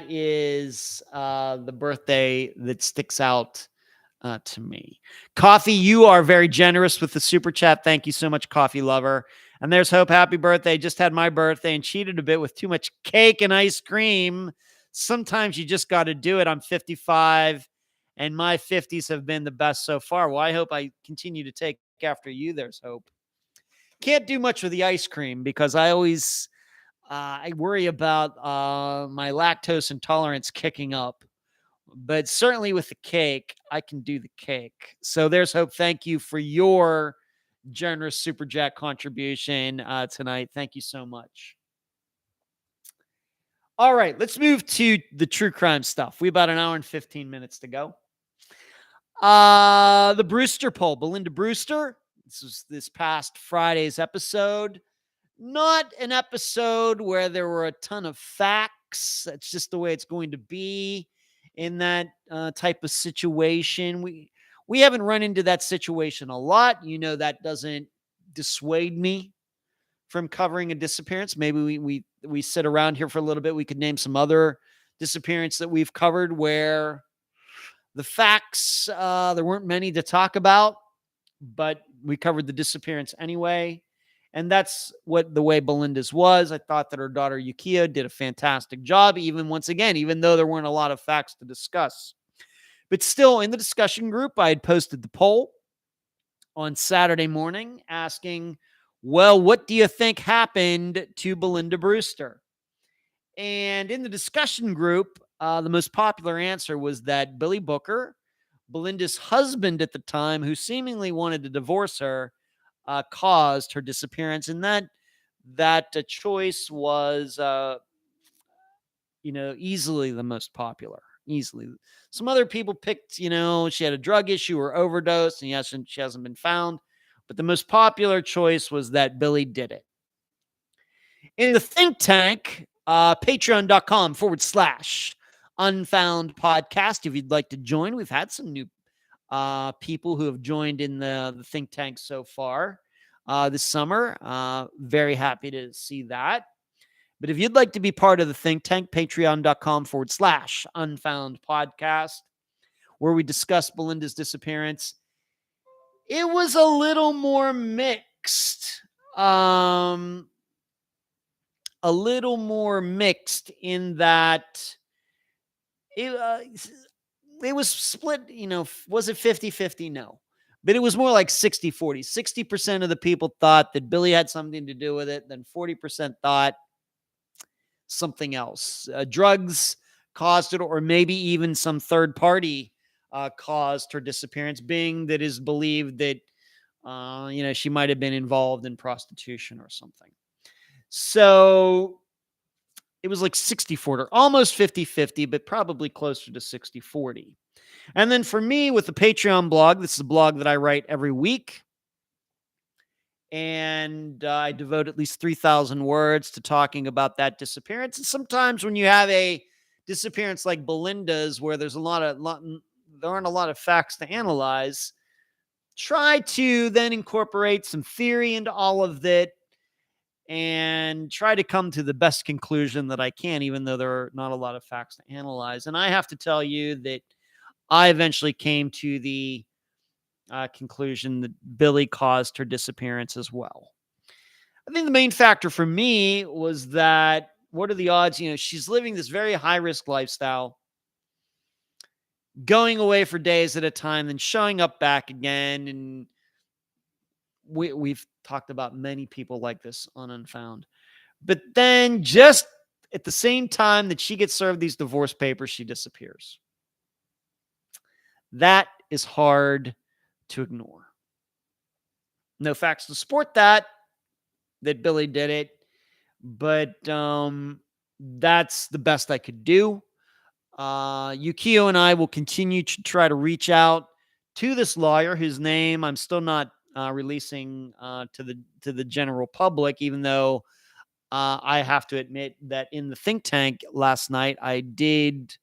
is the birthday that sticks out to me. Coffee, you are very generous with the super chat. Thank you so much, Coffee Lover. And there's Hope. Happy birthday. Just had my birthday and cheated a bit with too much cake and ice cream. Sometimes you just got to do it. I'm 55 and my 50s have been the best so far. Well, I hope I continue to take after you. There's Hope. Can't do much with the ice cream because I always I worry about my lactose intolerance kicking up. But certainly with the cake, I can do the cake. So there's Hope. Thank you for your generous Super Jack contribution tonight. Thank you so much. All right, let's move to the true crime stuff. We have about an hour and 15 minutes to go. The Brewster poll, Belinda Brewster. This was this past Friday's episode. Not an episode where there were a ton of facts. That's just the way it's going to be in that type of situation. We haven't run into that situation a lot. That doesn't dissuade me from covering a disappearance. Maybe we sit around here for a little bit. We could name some other disappearance that we've covered where the facts, there weren't many to talk about, but we covered the disappearance anyway. And that's the way Belinda's was. I thought that her daughter Yukiya did a fantastic job, even though there weren't a lot of facts to discuss. But still, in the discussion group, I had posted the poll on Saturday morning asking, well, what do you think happened to Belinda Brewster? And in the discussion group, the most popular answer was that Billy Booker, Belinda's husband at the time, who seemingly wanted to divorce her, caused her disappearance. And that choice was, easily the most popular. Easily. Some other people picked, she had a drug issue or overdose and she hasn't been found. But the most popular choice was that Billy did it. In the think tank, patreon.com/Unfound Podcast. If you'd like to join, we've had some new people who have joined in the think tank so far this summer. Very happy to see that. But if you'd like to be part of the think tank, patreon.com/Unfound Podcast, where we discuss Belinda's disappearance. It was a little more mixed. In that it was split, was it 50-50? No. But it was more like 60-40. 60% of the people thought that Billy had something to do with it. Then 40% thought something else. Drugs caused it, or maybe even some third party caused her disappearance, being that is believed that, she might have been involved in prostitution or something. So it was like 60-40, almost 50-50, but probably closer to 60-40. And then for me with the Patreon blog, this is a blog that I write every week. And I devote at least 3,000 words to talking about that disappearance. And sometimes when you have a disappearance like Belinda's, where there aren't a lot of facts to analyze, try to then incorporate some theory into all of that and try to come to the best conclusion that I can, even though there are not a lot of facts to analyze. And I have to tell you that I eventually came to the conclusion that Billy caused her disappearance as well. I think the main factor for me was that, what are the odds? She's living this very high-risk lifestyle, going away for days at a time, then showing up back again. And we've talked about many people like this on Unfound. But then just at the same time that she gets served these divorce papers, she disappears. That is hard to ignore. No facts to support that Billy did it, but that's the best I could do. Yukio and I will continue to try to reach out to this lawyer, whose name I'm still not releasing to the general public, even though I have to admit that in the think tank last night, I did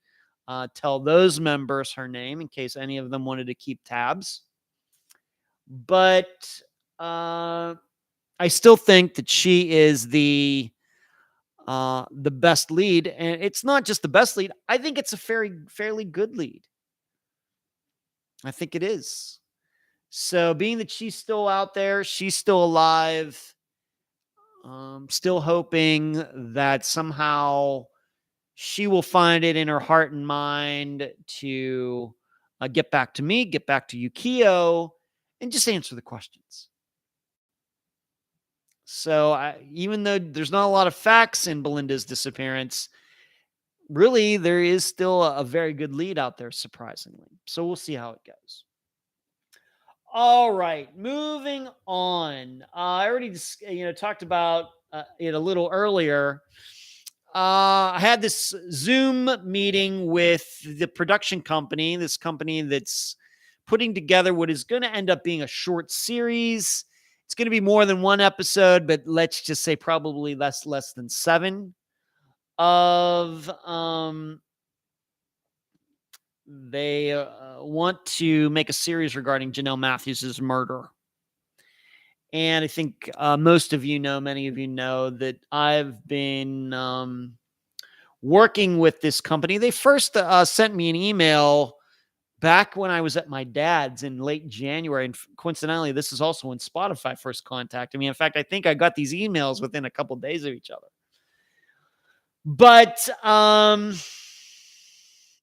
tell those members her name in case any of them wanted to keep tabs. But I still think that she is the best lead, and it's not just the best lead. I think it's a fairly good lead. I think it is. So, being that she's still out there, she's still alive, still hoping that somehow she will find it in her heart and mind to get back to me, get back to Yukio, and just answer the questions. So even though there's not a lot of facts in Belinda's disappearance, really there is still a very good lead out there, surprisingly. So we'll see how it goes. All right, moving on. I already talked about it a little earlier. I had this Zoom meeting with the production company, this company that's putting together what is going to end up being a short series. It's going to be more than one episode, but let's just say probably less than 7 of, they want to make a series regarding Janelle Matthews' murder. And I think most of you know, many of you know that I've been working with this company. They first sent me an email back when I was at my dad's in late January. And coincidentally, this is also when Spotify first contacted me. In fact, I think I got these emails within a couple of days of each other. But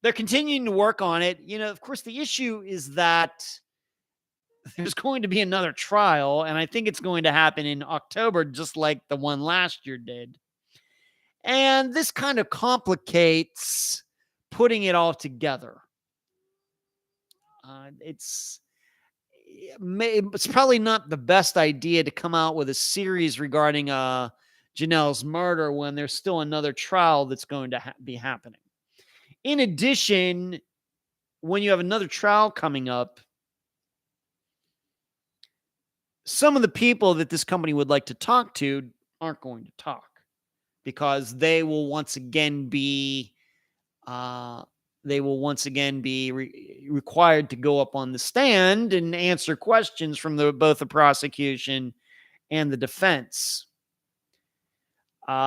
they're continuing to work on it. Of course, the issue is that there's going to be another trial, and I think it's going to happen in October, just like the one last year did. And this kind of complicates putting it all together. It's probably not the best idea to come out with a series regarding Janelle's murder when there's still another trial that's going to be happening. In addition, when you have another trial coming up, some of the people that this company would like to talk to aren't going to talk because they will once again be required to go up on the stand and answer questions from both the prosecution and the defense.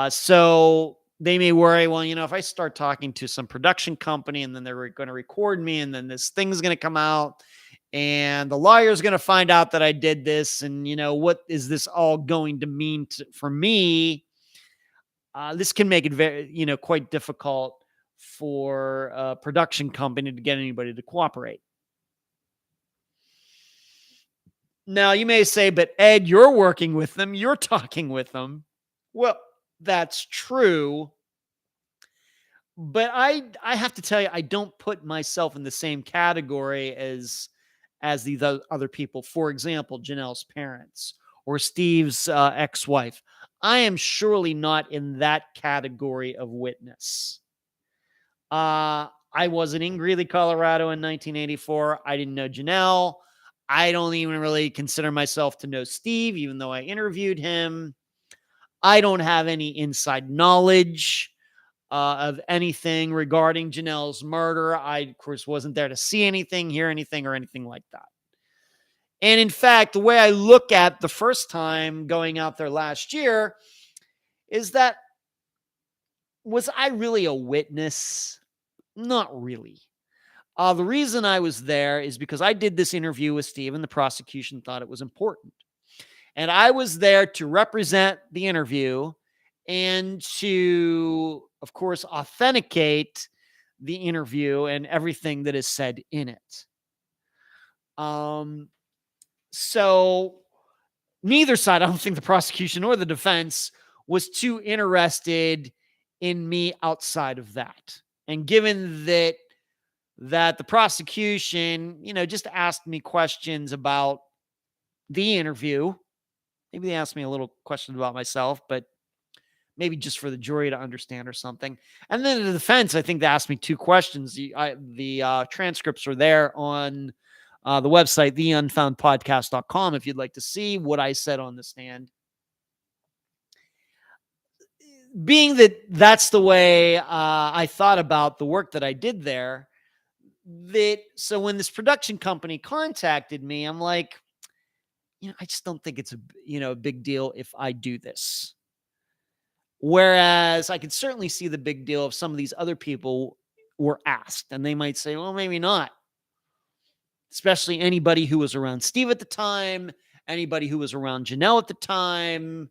So they may worry, well, if I start talking to some production company and then they're going to record me and then this thing's going to come out and the lawyer's going to find out that I did this and, what is this all going to mean for me? This can make it very, quite difficult for a production company to get anybody to cooperate. Now, you may say, but Ed, you're working with them. You're talking with them. Well, that's true. But I have to tell you, I don't put myself in the same category as these other people. For example, Janelle's parents or Steve's ex-wife. I am surely not in that category of witness. I wasn't in Greeley, Colorado in 1984. I didn't know Janelle. I don't even really consider myself to know Steve, even though I interviewed him. I don't have any inside knowledge of anything regarding Janelle's murder. I, of course, wasn't there to see anything, hear anything, or anything like that. And in fact, the way I look at the first time going out there last year is that, was I really a witness? Not really. The reason I was there is because I did this interview with Steve and the prosecution thought it was important. And I was there to represent the interview and to, of course, authenticate the interview and everything that is said in it. So neither side, I don't think the prosecution or the defense was too interested in me outside of that. And given that the prosecution, just asked me questions about the interview, maybe they asked me a little question about myself, but maybe just for the jury to understand or something. And then the defense, I think they asked me 2 questions. The transcripts are there on the website, theunfoundpodcast.com, if you'd like to see what I said on the stand. Being that that's the way I thought about the work that I did there, so when this production company contacted me, I'm like, I just don't think it's a big deal if I do this. Whereas I could certainly see the big deal if some of these other people were asked, and they might say, well, maybe not. Especially anybody who was around Steve at the time, anybody who was around Janelle at the time,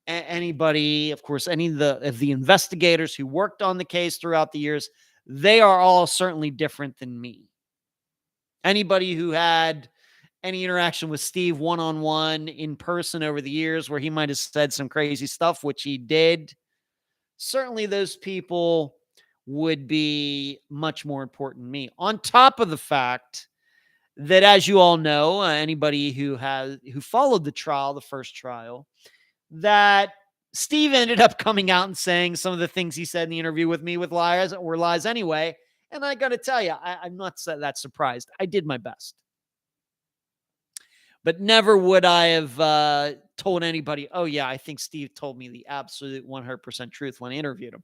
anybody, of course, any of the investigators who worked on the case throughout the years, they are all certainly different than me. Anybody who had any interaction with Steve one-on-one in person over the years where he might have said some crazy stuff, which he did, certainly those people would be much more important than me. On top of the fact that, as you all know, anybody who followed the trial, the first trial, that Steve ended up coming out and saying some of the things he said in the interview with me were lies anyway. And I got to tell you, I'm not that surprised. I did my best. But never would I have told anybody, oh, yeah, I think Steve told me the absolute 100% truth when I interviewed him.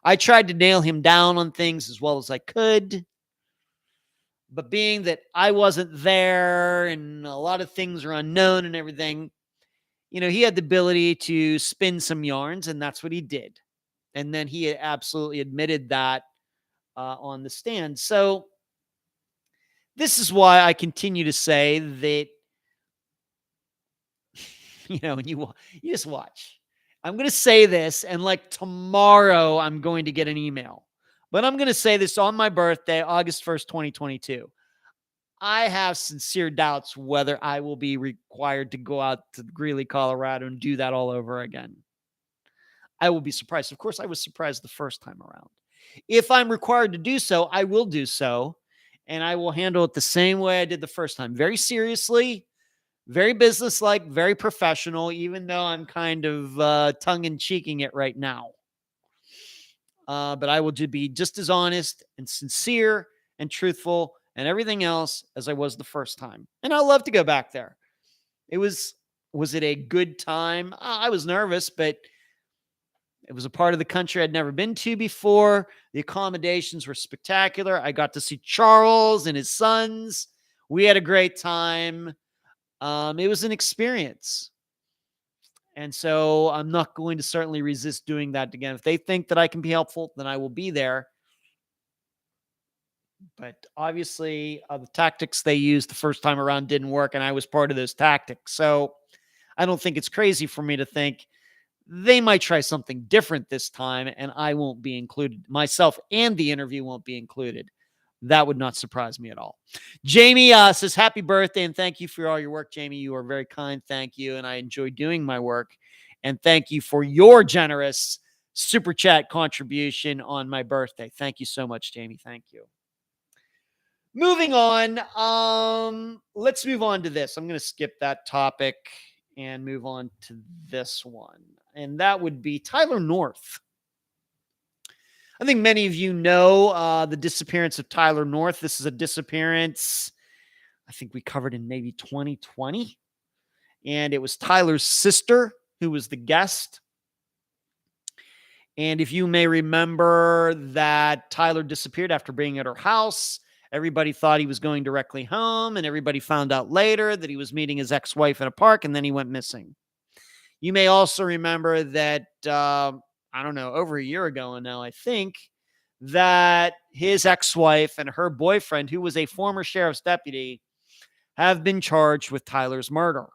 I tried to nail him down on things as well as I could. But being that I wasn't there and a lot of things are unknown and everything, he had the ability to spin some yarns, and that's what he did. And then he absolutely admitted that on the stand. So this is why I continue to say that, and you just watch. I'm going to say this, and like tomorrow, I'm going to get an email. But I'm going to say this on my birthday, August 1st, 2022. I have sincere doubts whether I will be required to go out to Greeley, Colorado and do that all over again. I will be surprised. Of course, I was surprised the first time around. If I'm required to do so, I will do so. And I will handle it the same way I did the first time. Very seriously, very businesslike, very professional, even though I'm kind of tongue-in-cheeking it right now. But I will be just as honest and sincere and truthful and everything else as I was the first time. And I love to go back there. Was it a good time? I was nervous, but it was a part of the country I'd never been to before. The accommodations were spectacular. I got to see Charles and his sons. We had a great time. It was an experience. And so I'm not going to certainly resist doing that again. If they think that I can be helpful, then I will be there. But obviously, the tactics they used the first time around didn't work, and I was part of those tactics. So I don't think it's crazy for me to think they might try something different this time, and I won't be included. Myself and the interview won't be included. That would not surprise me at all. Jamie says, happy birthday, and thank you for all your work, Jamie. You are very kind. Thank you, and I enjoy doing my work. And thank you for your generous super chat contribution on my birthday. Thank you so much, Jamie. Thank you. Moving on, let's move on to this. I'm going to skip that topic and move on to this one. And that would be Tyler North. I think many of you know the disappearance of Tyler North. This is a disappearance I think we covered in maybe 2020. And it was Tyler's sister who was the guest. And if you may remember that Tyler disappeared after being at her house, everybody thought he was going directly home, and everybody found out later that he was meeting his ex-wife in a park, and then he went missing. You may also remember that, over a year ago now, I think, that his ex-wife and her boyfriend, who was a former sheriff's deputy, have been charged with Tyler's murder.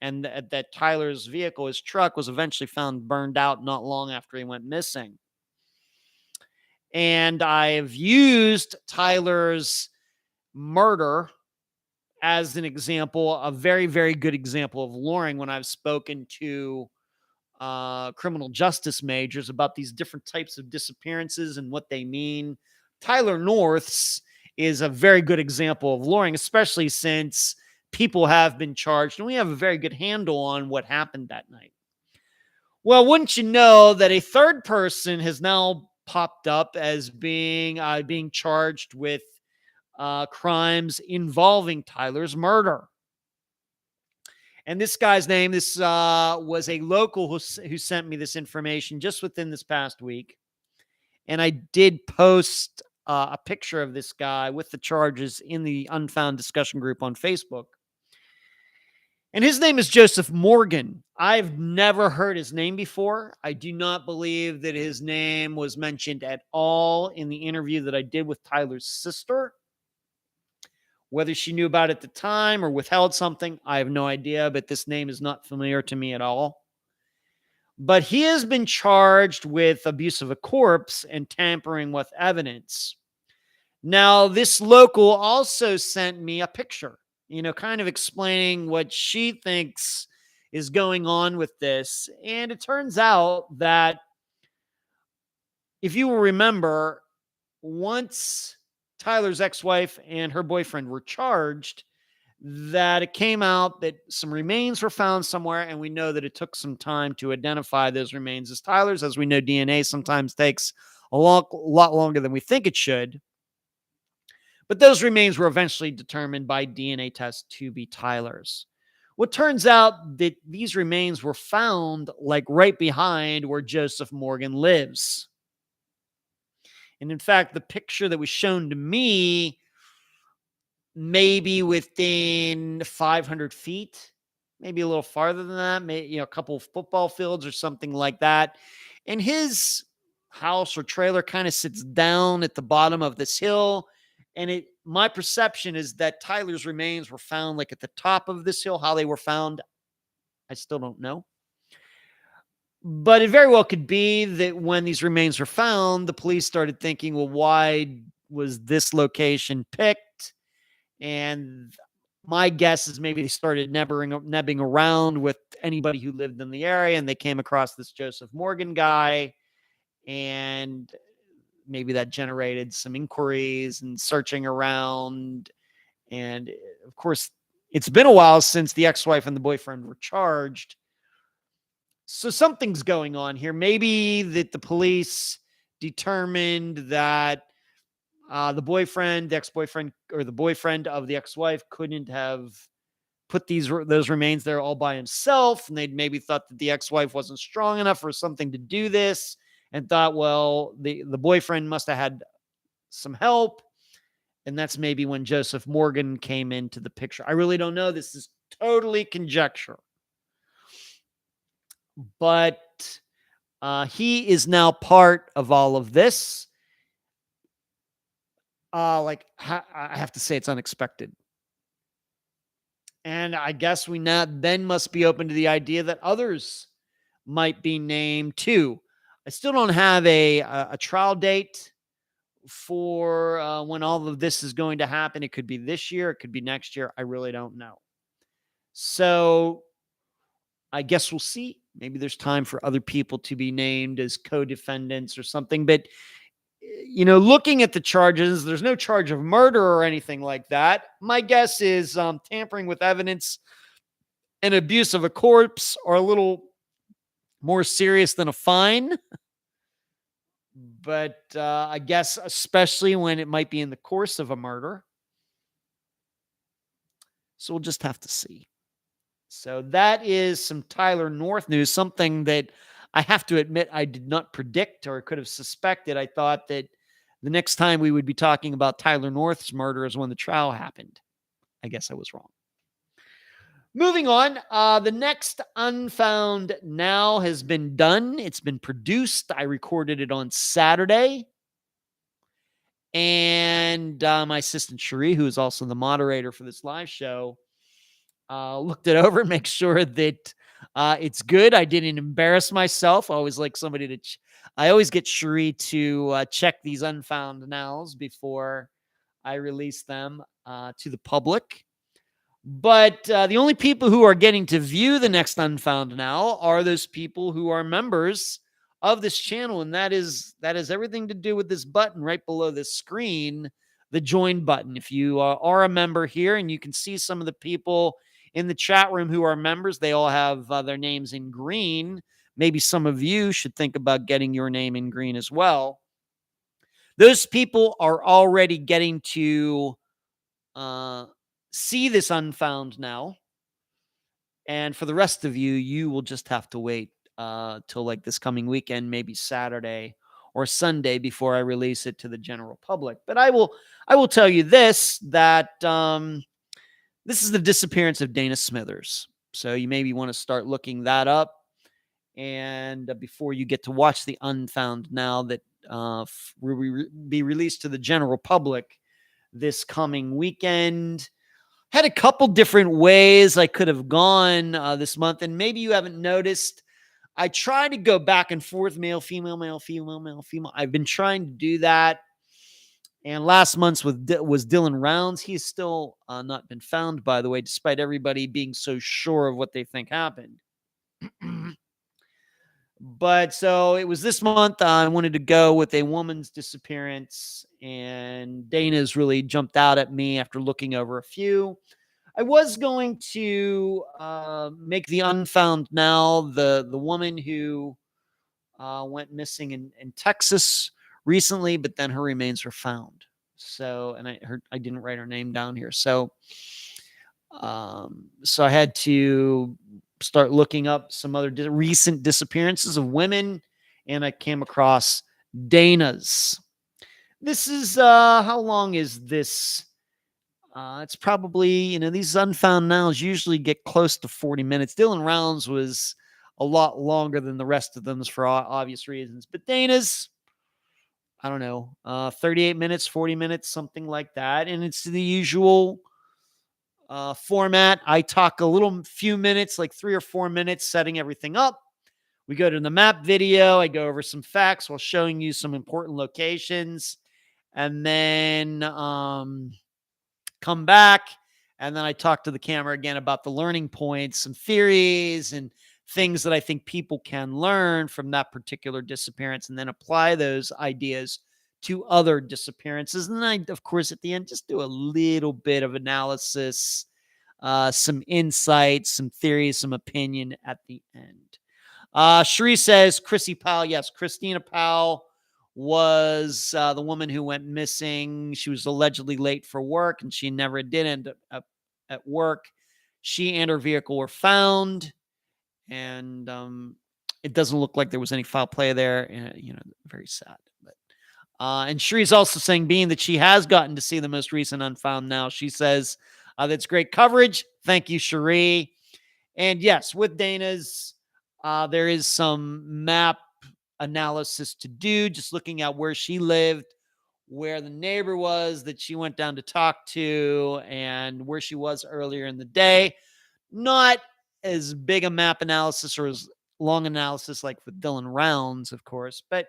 And that Tyler's vehicle, his truck, was eventually found burned out not long after he went missing. And I've used Tyler's murder as an example, a very, very good example of luring when I've spoken to criminal justice majors about these different types of disappearances and what they mean. Tyler North's is a very good example of luring, especially since people have been charged and we have a very good handle on what happened that night. Well, wouldn't you know that a third person has now popped up as being charged with crimes involving Tyler's murder. And this guy's name, this was a local who sent me this information just within this past week. And I did post a picture of this guy with the charges in the Unfound discussion group on Facebook. And his name is Joseph Morgan. I've never heard his name before. I do not believe that his name was mentioned at all in the interview that I did with Tyler's sister. Whether she knew about it at the time or withheld something, I have no idea, but this name is not familiar to me at all. But he has been charged with abuse of a corpse and tampering with evidence. Now, this local also sent me a picture, kind of explaining what she thinks is going on with this. And it turns out that, if you will remember, once Tyler's ex-wife and her boyfriend were charged, that it came out that some remains were found somewhere, and we know that it took some time to identify those remains as Tyler's. As we know, DNA sometimes takes a lot longer than we think it should. But those remains were eventually determined by DNA tests to be Tyler's. Well, it turns out that these remains were found like right behind where Joseph Morgan lives. And in fact, the picture that was shown to me, maybe within 500 feet, maybe a little farther than that, maybe, a couple of football fields or something like that. And his house or trailer kind of sits down at the bottom of this hill. And my perception is that Tyler's remains were found like at the top of this hill. How they were found, I still don't know. But it very well could be that when these remains were found, the police started thinking, well, why was this location picked? And my guess is maybe they started nebbing around with anybody who lived in the area, and they came across this Joseph Morgan guy. And maybe that generated some inquiries and searching around. And of course, it's been a while since the ex-wife and the boyfriend were charged. So something's going on here. Maybe that the police determined that the ex-boyfriend, or the boyfriend of the ex-wife couldn't have put those remains there all by himself, and they maybe thought that the ex-wife wasn't strong enough or something to do this, and thought, well, the boyfriend must have had some help, and that's maybe when Joseph Morgan came into the picture. I really don't know. This is totally conjecture. But he is now part of all of this. I have to say it's unexpected. And I guess we now then must be open to the idea that others might be named too. I still don't have a trial date for when all of this is going to happen. It could be this year. It could be next year. I really don't know. So I guess we'll see. Maybe there's time for other people to be named as co-defendants or something. But, looking at the charges, there's no charge of murder or anything like that. My guess is tampering with evidence and abuse of a corpse are a little more serious than a fine. But I guess especially when it might be in the course of a murder. So we'll just have to see. So that is some Tyler North news, something that I have to admit I did not predict or could have suspected. I thought that the next time we would be talking about Tyler North's murder is when the trial happened. I guess I was wrong. Moving on, the next Unfound Now has been done. It's been produced. I recorded it on Saturday. And my assistant, Cherie, who is also the moderator for this live show, looked it over and make sure that it's good. I didn't embarrass myself. I always like somebody to I always get Cherie to check these Unfound Nows before I release them to the public. But the only people who are getting to view the next Unfound Now are those people who are members of this channel. And that has everything to do with this button right below this screen, the join button. If you are a member here, and you can see some of the people in the chat room who are members, they all have their names in green. Maybe some of you should think about getting your name in green as well. Those people are already getting to see this Unfound Now. And for the rest of you, you will just have to wait till like this coming weekend, maybe Saturday or Sunday, before I release it to the general public. But I will tell you this, that this is the disappearance of Dana Smithers. So you maybe want to start looking that up. And before you get to watch the Unfound Now that will be released to the general public this coming weekend. Had a couple different ways I could have gone this month. And maybe you haven't noticed, I try to go back and forth, male, female, male, female, male, female. I've been trying to do that. And last month's was Dylan Rounds. He's still not been found, by the way, despite everybody being so sure of what they think happened. But so it was this month. I wanted to go with a woman's disappearance, and Dana's really jumped out at me after looking over a few. I was going to make the Unfound Now the woman who went missing in Texas recently, but then her remains were found. So, and I didn't write her name down here. So I had to start looking up some other recent disappearances of women, and I came across Dana's. This is how long is this? It's probably, these Unfound Nows usually get close to 40 minutes. Dylan Rounds was a lot longer than the rest of them for obvious reasons. But Dana's, I don't know, 38 minutes, 40 minutes, something like that. And it's the usual format. I talk a few minutes, like 3 or 4 minutes, setting everything up. We go to the map video. I go over some facts while showing you some important locations. And then come back, and then I talk to the camera again about the learning points, some theories, and things that I think people can learn from that particular disappearance, and then apply those ideas to other disappearances. And then I, of course, at the end, just do a little bit of analysis, some insights, some theories, some opinion at the end. Cherie says, Chrissy Powell. Yes, Christina Powell was the woman who went missing. She was allegedly late for work, and she never did end up at work. She and her vehicle were found, and it doesn't look like there was any foul play there. Very sad. But and Cherie's also saying, being that she has gotten to see the most recent Unfound now, she says that's great coverage. Thank you, Cherie. And yes, with Dana's, there is some map analysis to do, just looking at where she lived, where the neighbor was that she went down to talk to, and where she was earlier in the day. Not as big a map analysis or as long analysis like with Dylan Rounds, of course, but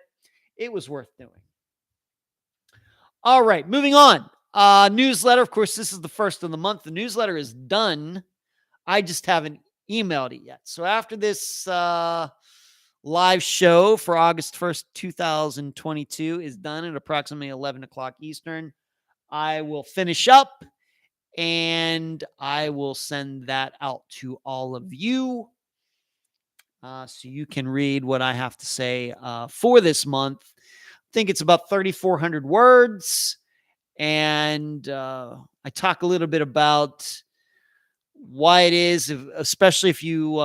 it was worth doing. All right, moving on. Newsletter. Of course, this is the first of the month. The newsletter is done. I just haven't emailed it yet. So after this live show for August 1st, 2022 is done at approximately 11 o'clock Eastern, I will finish up and I will send that out to all of you so you can read what I have to say for this month. I think it's about 3,400 words. And I talk a little bit about why it is, especially if you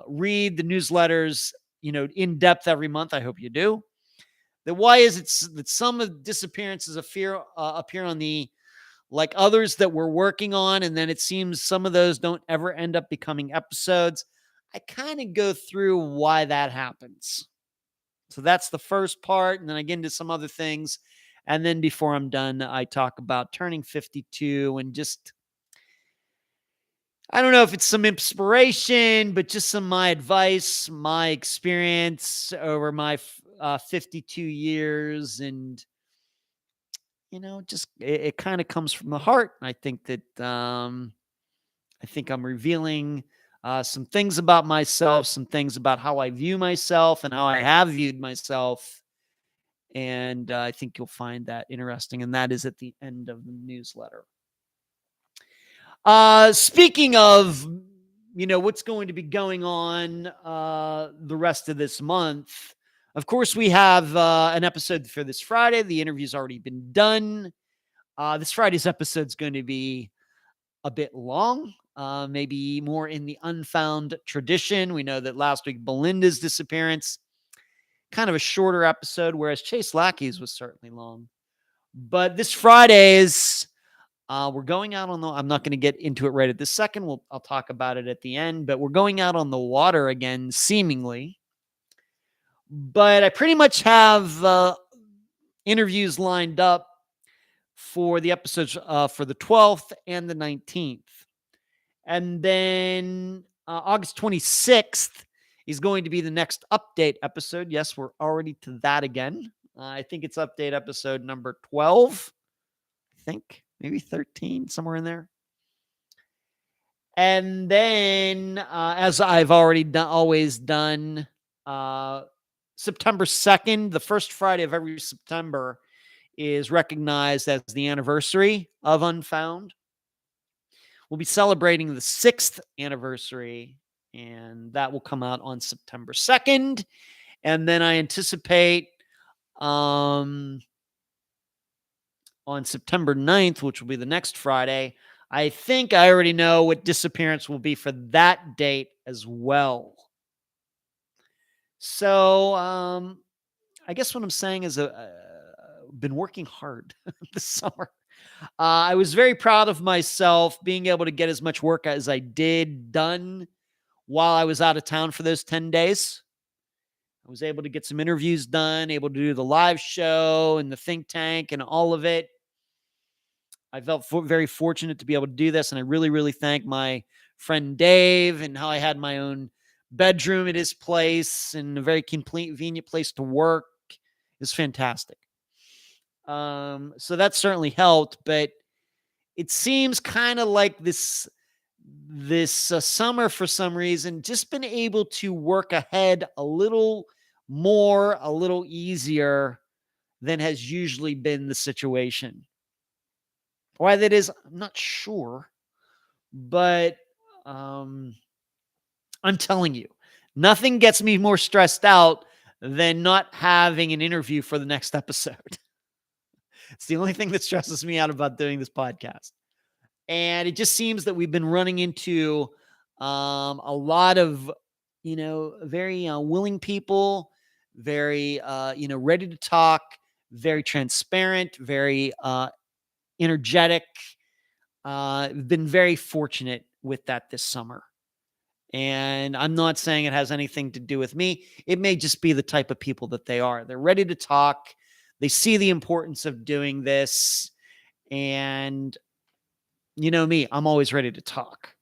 read the newsletters, in depth every month. I hope you do. That why is it that some of the disappearances appear on the, like others that we're working on, and then it seems some of those don't ever end up becoming episodes. I kind of go through why that happens. So that's the first part, and then I get into some other things. And then before I'm done, I talk about turning 52 and just, I don't know if it's some inspiration, but just some my advice, my experience over my 52 years. And, just it kind of comes from the heart. I think that I'm revealing some things about myself, some things about how I view myself and how I have viewed myself. And I think you'll find that interesting. And that is at the end of the newsletter. Speaking of, what's going to be going on the rest of this month, of course, we have an episode for this Friday. The interview's already been done. This Friday's episode is going to be a bit long, maybe more in the Unfound tradition. We know that last week, Belinda's disappearance, kind of a shorter episode, whereas Chase Lackey's was certainly long. But this Friday's, we're going out on I'm not going to get into it right at this second. I'll talk about it at the end, but we're going out on the water again, seemingly. But I pretty much have interviews lined up for the episodes for the 12th and the 19th. And then August 26th is going to be the next update episode. Yes, we're already to that again. I think it's update episode number 12. I think maybe 13, somewhere in there. And then, as I've already always done, September 2nd, the first Friday of every September, is recognized as the anniversary of Unfound. We'll be celebrating the 6th anniversary, and that will come out on September 2nd. And then I anticipate on September 9th, which will be the next Friday, I think I already know what disappearance will be for that date as well. So I guess what I'm saying is been working hard this summer. I was very proud of myself being able to get as much work as I did done while I was out of town for those 10 days. I was able to get some interviews done, able to do the live show and the think tank and all of it. I felt very fortunate to be able to do this. And I really, really thank my friend Dave and how I had my own bedroom at his place and a very convenient place to work. It's fantastic. So that certainly helped, but it seems kind of like this summer, for some reason, just been able to work ahead a little more, a little easier than has usually been the situation. Why that is, I'm not sure, but I'm telling you, nothing gets me more stressed out than not having an interview for the next episode. It's the only thing that stresses me out about doing this podcast. And it just seems that we've been running into a lot of, very willing people, very, ready to talk, very transparent, very energetic. Been very fortunate with that this summer. And I'm not saying it has anything to do with me. It may just be the type of people that they are. They're ready to talk. They see the importance of doing this. And you know me, I'm always ready to talk.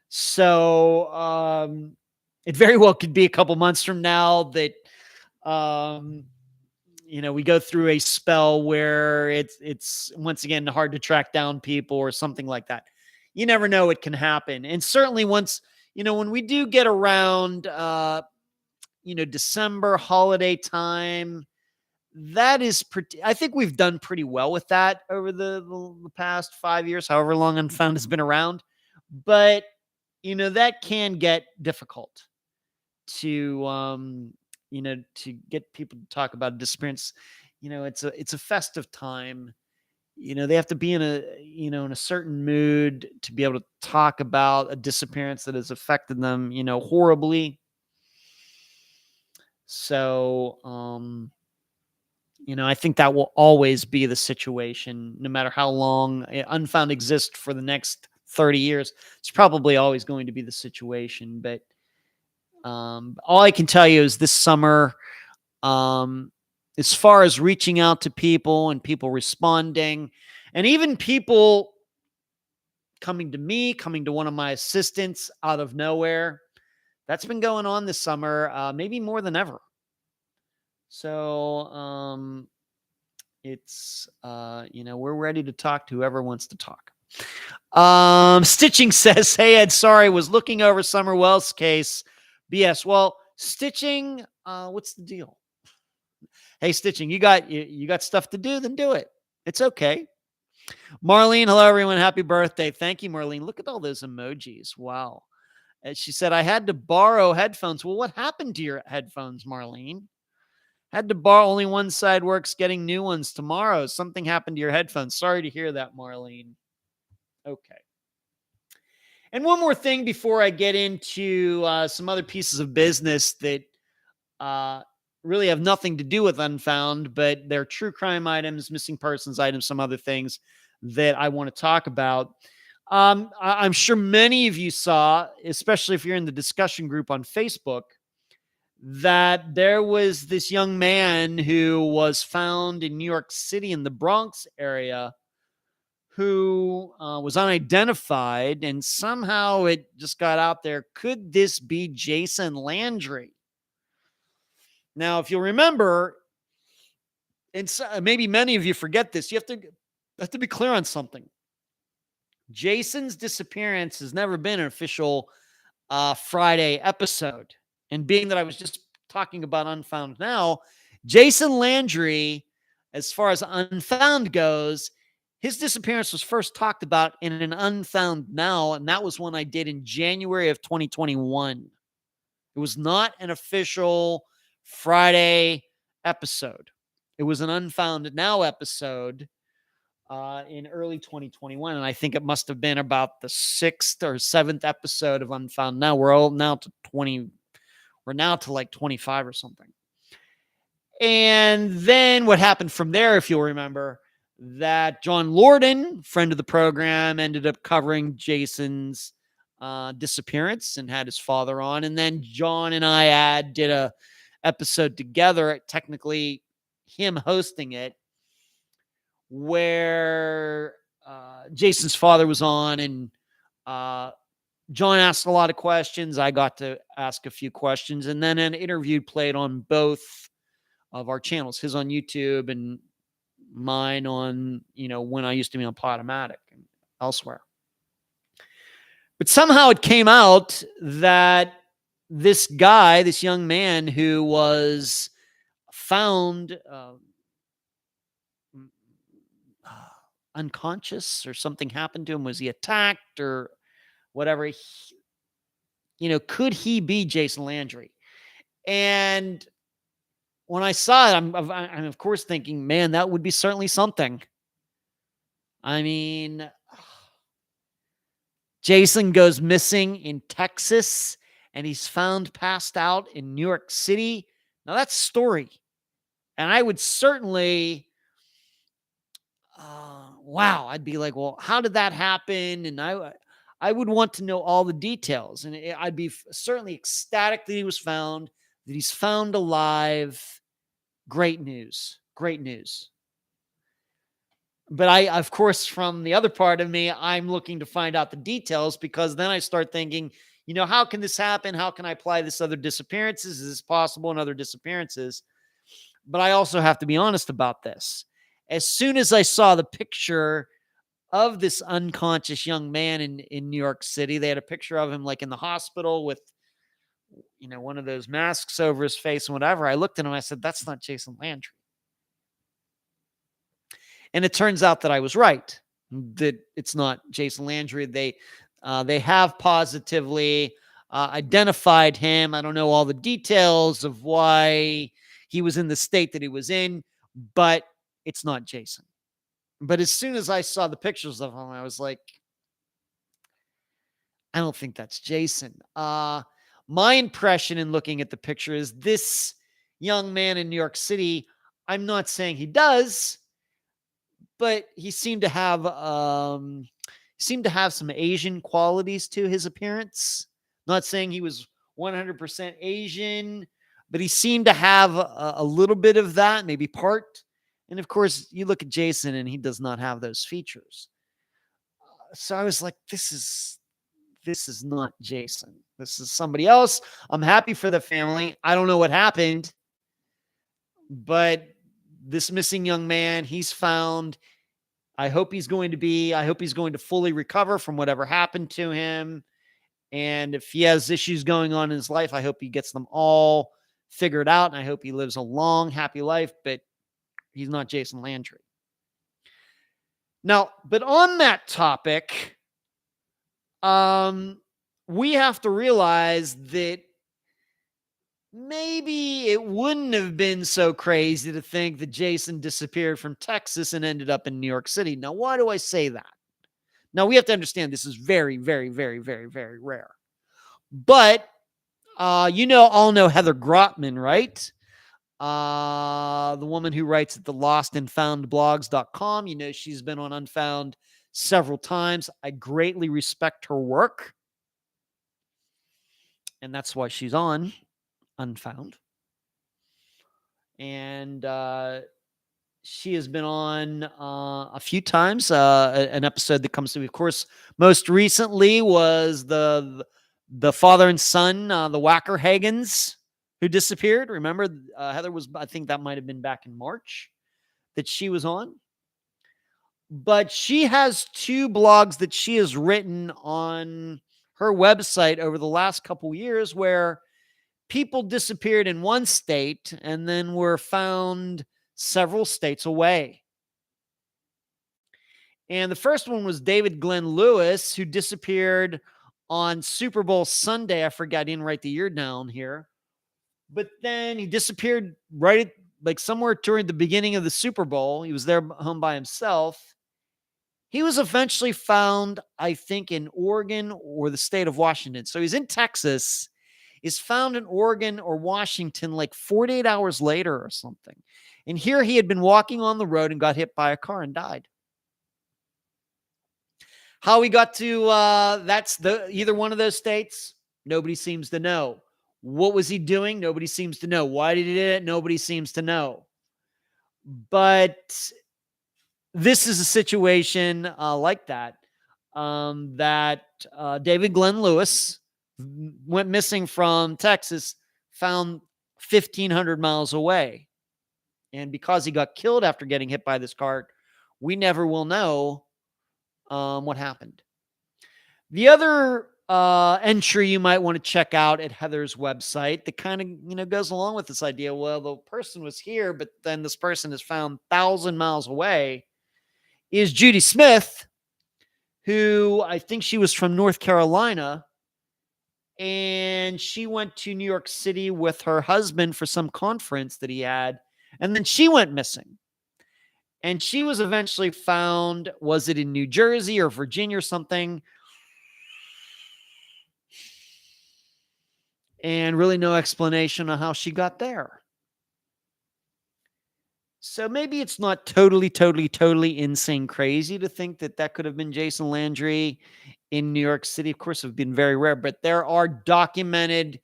So it very well could be a couple months from now that we go through a spell where it's once again hard to track down people or something like that. You never know what can happen. And certainly once, when we do get around December holiday time, that is I think we've done pretty well with that over the past 5 years, however long Unfound has been around. But that can get difficult to to get people to talk about a disappearance. It's a festive time. They have to be in a certain mood to be able to talk about a disappearance that has affected them, horribly. So, I think that will always be the situation, no matter how long Unfound exists for the next 30 years. It's probably always going to be the situation. But all I can tell you is this summer, as far as reaching out to people and people responding, and even people coming to me, coming to one of my assistants out of nowhere, that's been going on this summer, maybe more than ever. So it's, we're ready to talk to whoever wants to talk. Stitching says, "Hey, Ed, sorry, was looking over Summer Wells' case. BS. Well, Stitching, what's the deal? Hey, Stitching, you got stuff to do, then do it. It's okay." Marlene, hello, everyone. Happy birthday. Thank you, Marlene. Look at all those emojis. Wow. And she said, "I had to borrow headphones." Well, what happened to your headphones, Marlene? Had to borrow, only one side works, getting new ones tomorrow. Something happened to your headphones. Sorry to hear that, Marlene. Okay. And one more thing before I get into some other pieces of business that really have nothing to do with Unfound, but they're true crime items, missing persons items, some other things that I want to talk about. I'm sure many of you saw, especially if you're in the discussion group on Facebook, that there was this young man who was found in New York City in the Bronx area who was unidentified, and somehow it just got out there. Could this be Jason Landry? Now, if you'll remember, and maybe many of you forget this, you have to be clear on something. Jason's disappearance has never been an official Friday episode. And being that I was just talking about Unfound now, Jason Landry, as far as Unfound goes, his disappearance was first talked about in an Unfound Now, and that was one I did in January of 2021. It was not an official Friday episode. It was an Unfound Now episode in early 2021, and I think it must have been about the 6th or 7th episode of Unfound Now. We're now to like 25 or something. And then what happened from there, if you'll remember, that John Lorden, friend of the program, ended up covering Jason's disappearance and had his father on. And then John and I did a episode together, technically him hosting it, where Jason's father was on, and John asked a lot of questions. I got to ask a few questions, and then an interview played on both of our channels, his on YouTube and mine on, when I used to be on Podomatic and elsewhere. But somehow it came out that this guy, this young man who was found unconscious or something happened to him? Was he attacked or whatever? Could he be Jason Landry? And when I saw it, I'm of course thinking, man, that would be certainly something. I mean, Jason goes missing in Texas and he's found passed out in New York City. Now that's a story. And I would certainly, wow, I'd be like, well, how did that happen? And I would want to know all the details. And I'd be certainly ecstatic that he was found, that he's found alive. Great news. Great news. But of course, from the other part of me, I'm looking to find out the details, because then I start thinking, how can this happen? How can I apply this to other disappearances? Is this possible in other disappearances? But I also have to be honest about this. As soon as I saw the picture of this unconscious young man in New York City, they had a picture of him like in the hospital with, one of those masks over his face and whatever. I looked at him and I said, that's not Jason Landry. And it turns out that I was right, that it's not Jason Landry. They have positively identified him. I don't know all the details of why he was in the state that he was in, but it's not Jason. But as soon as I saw the pictures of him, I was like, I don't think that's Jason. My impression in looking at the picture is this young man in New York City, I'm not saying he does, but he seemed to have some Asian qualities to his appearance. Not saying he was 100% Asian, but he seemed to have a little bit of that, maybe part. And of course, you look at Jason and he does not have those features. So I was like, this is not Jason. This is somebody else. I'm happy for the family. I don't know what happened, but this missing young man, he's found. I hope he's going to fully recover from whatever happened to him. And if he has issues going on in his life, I hope he gets them all figured out. And I hope he lives a long, happy life, but he's not Jason Landry. Now, but on that topic, we have to realize that maybe it wouldn't have been so crazy to think that Jason disappeared from Texas and ended up in New York City. Now, why do I say that? Now, we have to understand this is very, very, very, very, very rare. But, all know Heather Grotman, right? The woman who writes at the lostandfoundblogs.com. She's been on Unfound several times. I greatly respect her work. And that's why she's on Unfound. And she has been on a few times. An episode that comes to me, of course, most recently was the father and son, the Wackerhagens, who disappeared. Remember, Heather was, I think that might have been back in March that she was on. But she has 2 blogs that she has written on her website over the last couple years where people disappeared in one state and then were found several states away. And the first one was David Glenn Lewis, who disappeared on Super Bowl Sunday. I forgot, I didn't write the year down here. But then he disappeared right at, somewhere during the beginning of the Super Bowl. He was there home by himself. He was eventually found, I think, in Oregon or the state of Washington. So he's in Texas, is found in Oregon or Washington 48 hours later or something. And here he had been walking on the road and got hit by a car and died. How he got to either one of those states, nobody seems to know. What was he doing? Nobody seems to know. Why did he do it? Nobody seems to know. But this is a situation like that, David Glenn Lewis went missing from Texas, found 1,500 miles away. And because he got killed after getting hit by this car, we never will know what happened. The other entry you might want to check out at Heather's website that kind of goes along with this idea. Well, the person was here, but then this person is found 1,000 miles away. is Judy Smith, who I think she was from North Carolina, and she went to New York City with her husband for some conference that he had, and then she went missing. And she was eventually found, was it in New Jersey or Virginia or something? And really no explanation on how she got there. So maybe it's not totally insane crazy to think that that could have been Jason Landry in New York City. Of course, it have been very rare, but there are documented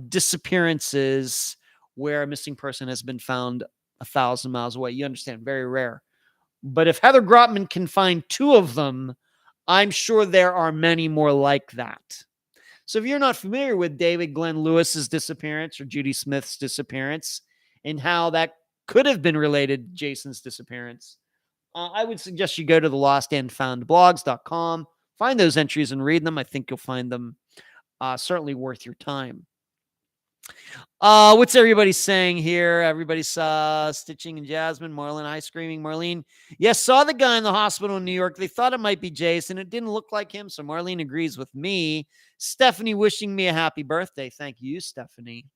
disappearances where a missing person has been found 1,000 miles away. You understand, very rare. But if Heather Grotman can find 2 of them, I'm sure there are many more like that. So if you're not familiar with David Glenn Lewis's disappearance or Judy Smith's disappearance and how that could have been related to Jason's disappearance, I would suggest you go to the lostandfoundblogs.com, find those entries and read them. I think you'll find them certainly worth your time. What's everybody saying here? Everybody's Stitching and Jasmine, Marlene, Ice Screaming, Marlene. Yes, saw the guy in the hospital in New York. They thought it might be Jason. It didn't look like him, so Marlene agrees with me. Stephanie wishing me a happy birthday. Thank you, Stephanie.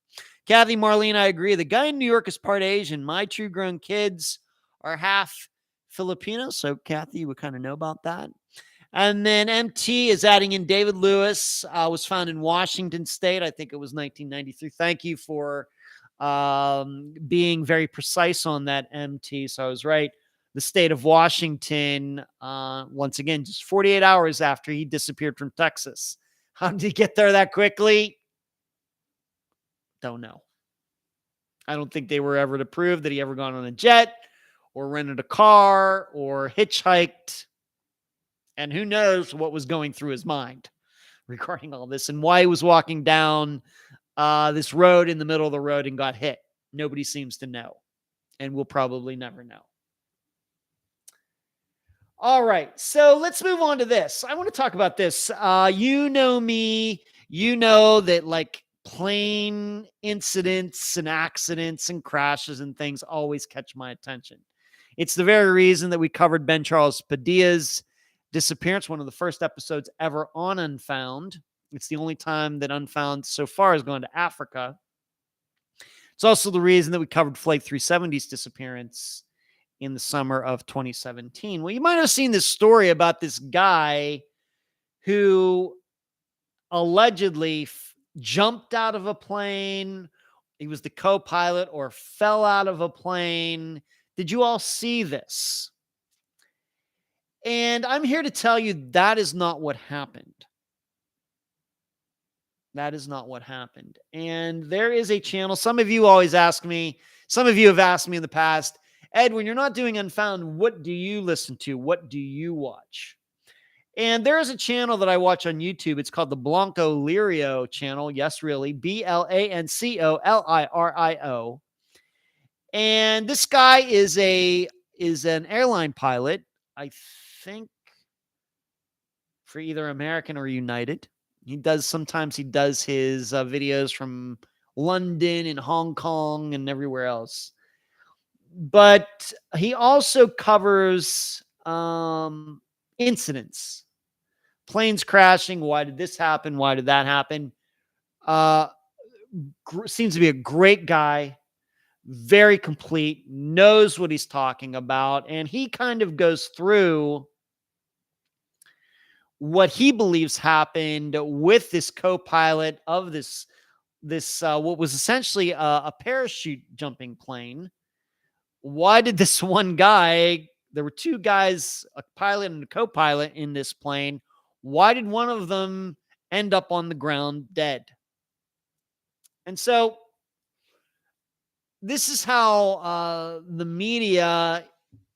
Kathy, Marlene, I agree. The guy in New York is part Asian. My 2 grown kids are half Filipino, so Kathy would kind of know about that. And then MT is adding in David Lewis, was found in Washington State. I think it was 1993. Thank you for being very precise on that, MT. So I was right. The state of Washington, once again, just 48 hours after he disappeared from Texas. How did he get there that quickly? Don't know. I don't think they were ever to prove that he ever gone on a jet or rented a car or hitchhiked. And who knows what was going through his mind regarding all this and why he was walking down this road in the middle of the road and got hit. Nobody seems to know, and we'll probably never know. All right, so let's move on to this. I want to talk about this. You know me. You know that like plane incidents and accidents and crashes and things always catch my attention. It's the very reason that we covered Ben Charles Padilla's disappearance, one of the first episodes ever on Unfound. It's the only time that Unfound so far has gone to Africa. It's also the reason that we covered Flight 370's disappearance in the summer of 2017. Well, you might have seen this story about this guy who allegedly jumped out of a plane. He was the co-pilot or fell out of a plane. Did you all see this? And I'm here to tell you that is not what happened. That is not what happened. And there is a channel. Some of you always ask me, some of you have asked me in the past, Ed, when you're not doing Unfound, what do you listen to? What do you watch? And there is a channel that I watch on YouTube. It's called the Blanco Lirio channel. Yes, really. BLANCOLIRIO. And this guy is an airline pilot, I think, for either American or United. Sometimes he does his videos from London and Hong Kong and everywhere else. But he also covers incidents, planes crashing. Why did this happen? Why did that happen? Seems to be a great guy, very complete, knows what he's talking about. And he kind of goes through what he believes happened with this co-pilot of this what was essentially a parachute jumping plane. Why did this one guy, there were 2 guys, a pilot and a co-pilot in this plane. Why did one of them end up on the ground dead? And so this is how the media,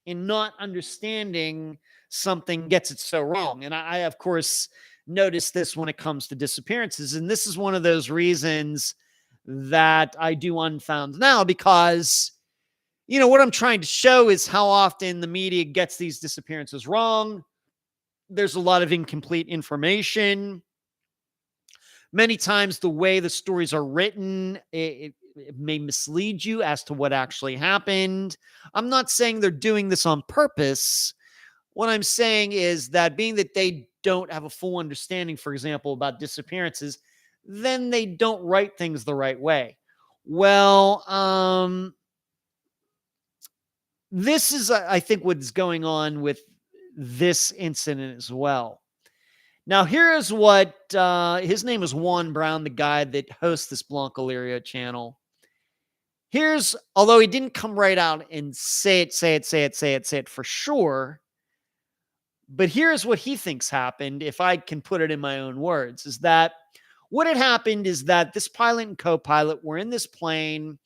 in not understanding something, gets it so wrong. And I, of course, notice this when it comes to disappearances. And this is one of those reasons that I do Unfound now, because you know, what I'm trying to show is how often the media gets these disappearances wrong. There's a lot of incomplete information. Many times the way the stories are written, it may mislead you as to what actually happened. I'm not saying they're doing this on purpose. What I'm saying is that being that they don't have a full understanding, for example, about disappearances, then they don't write things the right way. Well, this is, I think, what's going on with this incident as well. Now, here is what his name is Juan Brown, the guy that hosts this Blanca Lirio channel. Here's, although he didn't come right out and say it for sure, but here's what he thinks happened, if I can put it in my own words, is that what had happened is that this pilot and co-pilot were in this plane,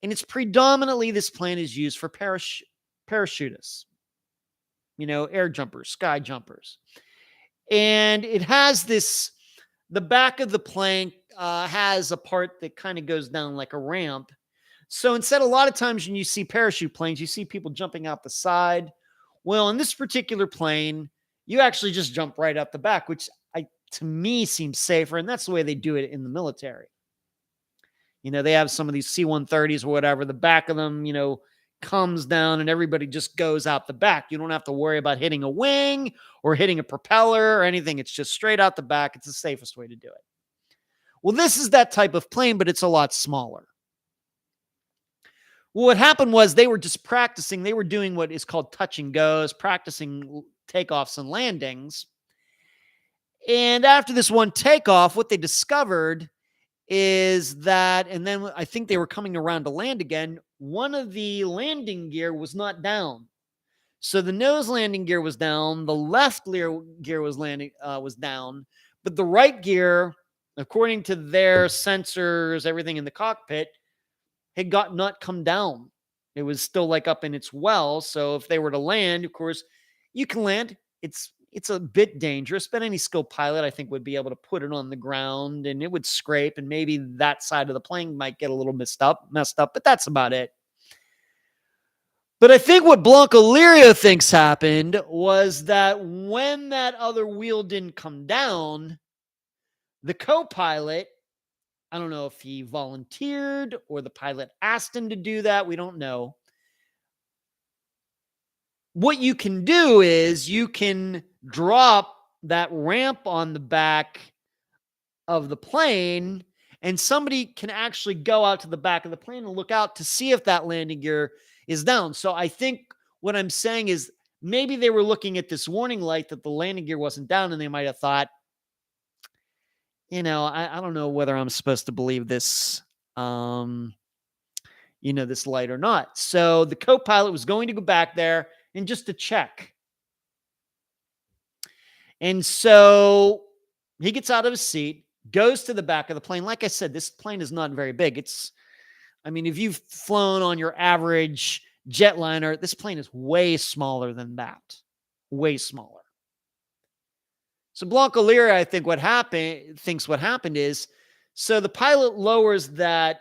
and it's predominantly this plane is used for parachutists, air jumpers, sky jumpers. And it has this, the back of the plane has a part that kind of goes down like a ramp. So instead, a lot of times when you see parachute planes, you see people jumping out the side. Well, in this particular plane, you actually just jump right out the back, which to me seems safer. And that's the way they do it in the military. They have some of these C-130s or whatever, the back of them, comes down and everybody just goes out the back. You don't have to worry about hitting a wing or hitting a propeller or anything. It's just straight out the back. It's the safest way to do it. Well, this is that type of plane, but it's a lot smaller. Well, what happened was they were just practicing. They were doing what is called touch and goes, practicing takeoffs and landings. And after this one takeoff, what they discovered is that, and then I think they were coming around to land again, one of the landing gear was not down. So the nose landing gear was down, the left gear was down, but the right gear, according to their sensors, everything in the cockpit, had not come down. It was still like up in its well. So if they were to land, of course, you can land. It's a bit dangerous, but any skilled pilot, I think, would be able to put it on the ground and it would scrape, and maybe that side of the plane might get a little messed up, but that's about it. But I think what Blanca Lirio thinks happened was that when that other wheel didn't come down, the co-pilot, I don't know if he volunteered or the pilot asked him to do that. We don't know. What you can do is you can drop that ramp on the back of the plane, and somebody can actually go out to the back of the plane and look out to see if that landing gear is down. So I think what I'm saying is maybe they were looking at this warning light that the landing gear wasn't down, and they might have thought, I don't know whether I'm supposed to believe this, this light or not. So the co-pilot was going to go back there and just to check. And so he gets out of his seat, goes to the back of the plane. Like I said, this plane is not very big. If you've flown on your average jetliner, this plane is way smaller than that. Way smaller. So Blanca Lirio, I think what happened is, so the pilot lowers that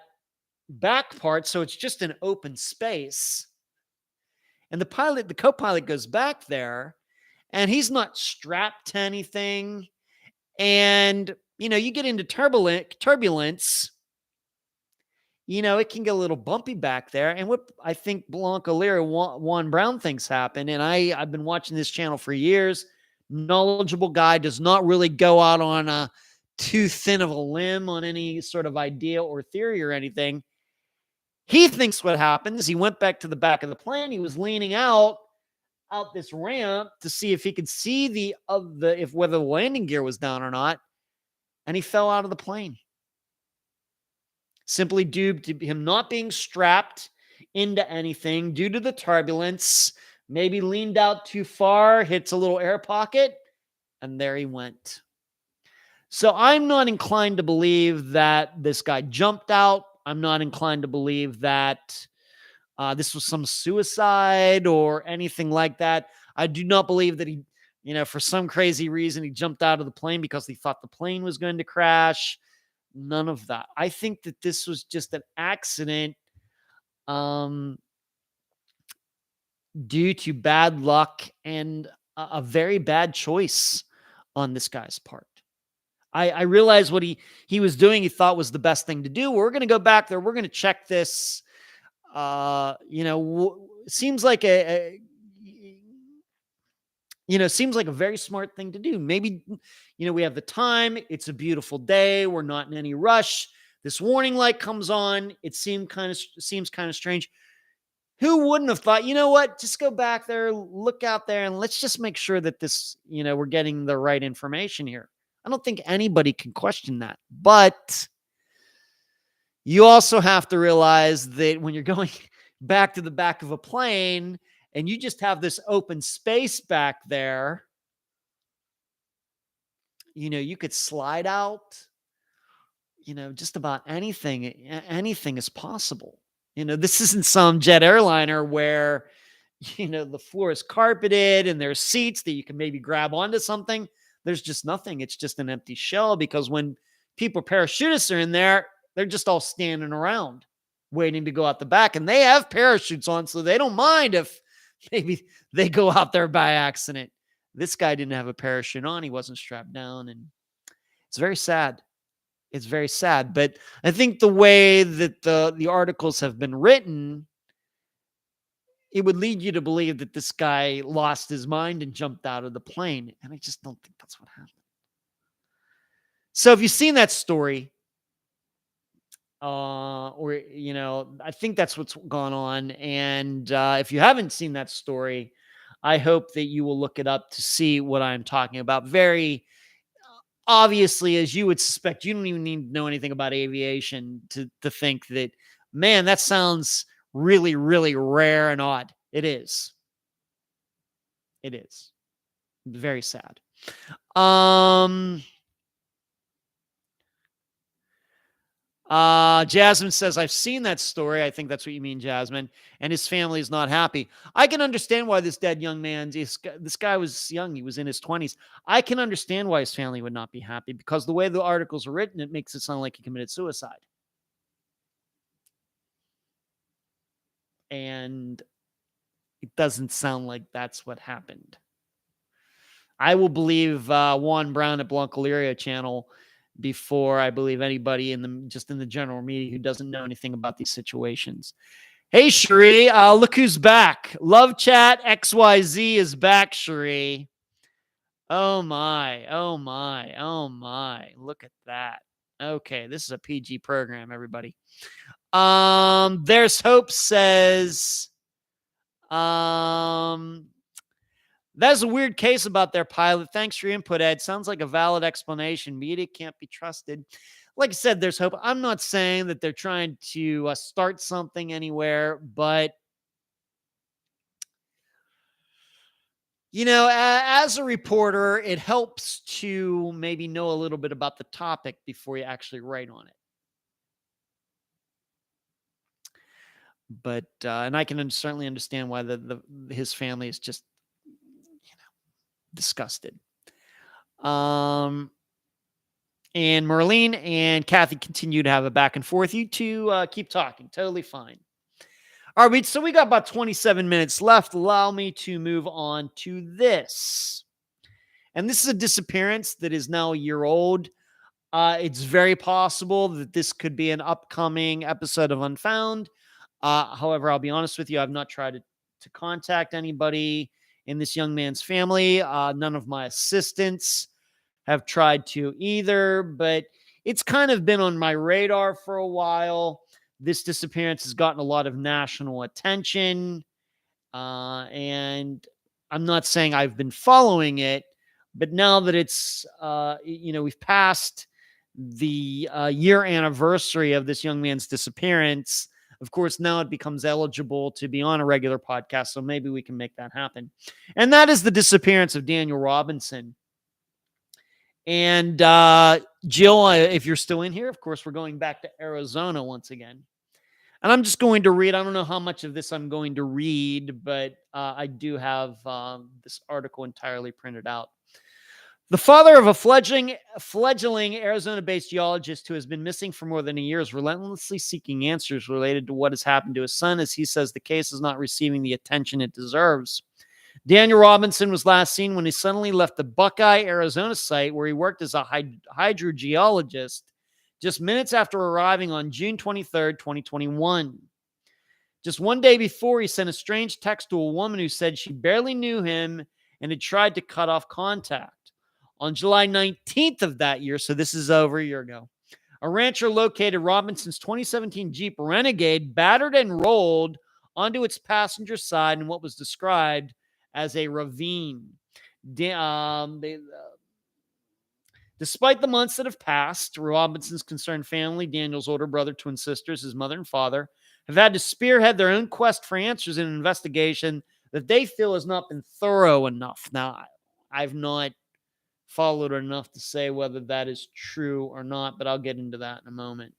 back part, so it's just an open space. And the co-pilot goes back there, and he's not strapped to anything. And, you get into turbulence, it can get a little bumpy back there. And what I think Blanca Lirio, Juan Brown thinks happened, and I've been watching this channel for years, knowledgeable guy, does not really go out on a too thin of a limb on any sort of idea or theory or anything. He thinks what happened is he went back to the back of the plane. He was leaning out this ramp to see if he could see whether the landing gear was down or not, and he fell out of the plane. Simply due to him not being strapped into anything, due to the turbulence, maybe leaned out too far, hits a little air pocket, and there he went. So I'm not inclined to believe that this guy jumped out. I'm not inclined to believe that this was some suicide or anything like that. I do not believe that he, for some crazy reason, he jumped out of the plane because he thought the plane was going to crash. None of that. I think that this was just an accident due to bad luck and a very bad choice on this guy's part. I realized what he was doing, he thought was the best thing to do. We're going to go back there. We're going to check this. Seems like seems like a very smart thing to do. Maybe, we have the time. It's a beautiful day. We're not in any rush. This warning light comes on. It seems kind of strange. Who wouldn't have thought, you know what, just go back there, look out there, and let's just make sure that this, we're getting the right information here. I don't think anybody can question that. But you also have to realize that when you're going back to the back of a plane and you just have this open space back there, you could slide out, just about anything is possible. This isn't some jet airliner where, the floor is carpeted and there's seats that you can maybe grab onto something. There's just nothing. It's just an empty shell, because when people, parachutists, are in there, they're just all standing around waiting to go out the back, and they have parachutes on, so they don't mind if maybe they go out there by accident. This guy didn't have a parachute on. He wasn't strapped down, and it's very sad. It's very sad. But I think the way that the articles have been written, it would lead you to believe that this guy lost his mind and jumped out of the plane. And I just don't think that's what happened. So if you've seen that story, I think that's what's gone on. And if you haven't seen that story, I hope that you will look it up to see what I'm talking about. Very obviously, as you would suspect, you don't even need to know anything about aviation to think that, man, that sounds really, really rare and odd. It is. It is. Very sad. Jasmine says, I've seen that story. I think that's what you mean, Jasmine. And his family is not happy. I can understand why this dead young man, this guy was young. He was in his 20s. I can understand why his family would not be happy, because the way the articles are written, it makes it sound like he committed suicide. And it doesn't sound like that's what happened. I will believe Juan Brown at Blancaleria channel before I believe anybody in the general media who doesn't know anything about these situations. Hey, Cherie, look who's back. Love Chat XYZ is back, Cherie. Oh my. Look at that. Okay, this is a PG program, everybody. There's Hope says, that's a weird case about their pilot. Thanks for your input, Ed. Sounds like a valid explanation. Media can't be trusted. Like I said, there's hope. I'm not saying that they're trying to start something anywhere, but, as a reporter, it helps to maybe know a little bit about the topic before you actually write on it. But, and I can certainly understand why his family is just, disgusted. And Merlene and Kathy continue to have a back and forth. You two keep talking. Totally fine. All right, so we got about 27 minutes left. Allow me to move on to this. And this is a disappearance that is now a year old. It's very possible that this could be an upcoming episode of Unfound. However, I'll be honest with you, I've not tried to contact anybody in this young man's family. None of my assistants have tried to either, but it's kind of been on my radar for a while. This disappearance has gotten a lot of national attention, and I'm not saying I've been following it, but now that it's, we've passed the year anniversary of this young man's disappearance, of course, now it becomes eligible to be on a regular podcast, so maybe we can make that happen. And that is the disappearance of Daniel Robinson. And Jill, if you're still in here, of course, we're going back to Arizona once again. And I'm just going to read, I don't know how much of this I'm going to read, but I do have this article entirely printed out. The father of a fledgling Arizona-based geologist who has been missing for more than a year is relentlessly seeking answers related to what has happened to his son, as he says the case is not receiving the attention it deserves. Daniel Robinson was last seen when he suddenly left the Buckeye, Arizona site where he worked as a hydrogeologist just minutes after arriving on June 23rd, 2021. Just one day before, he sent a strange text to a woman who said she barely knew him and had tried to cut off contact. On July 19th of that year, so this is over a year ago, a rancher located Robinson's 2017 Jeep Renegade battered and rolled onto its passenger side in what was described as a ravine. Despite the months that have passed, Robinson's concerned family, Daniel's older brother, twin sisters, his mother and father, have had to spearhead their own quest for answers in an investigation that they feel has not been thorough enough. Now, I've not followed enough to say whether that is true or not, but I'll get into that in a moment.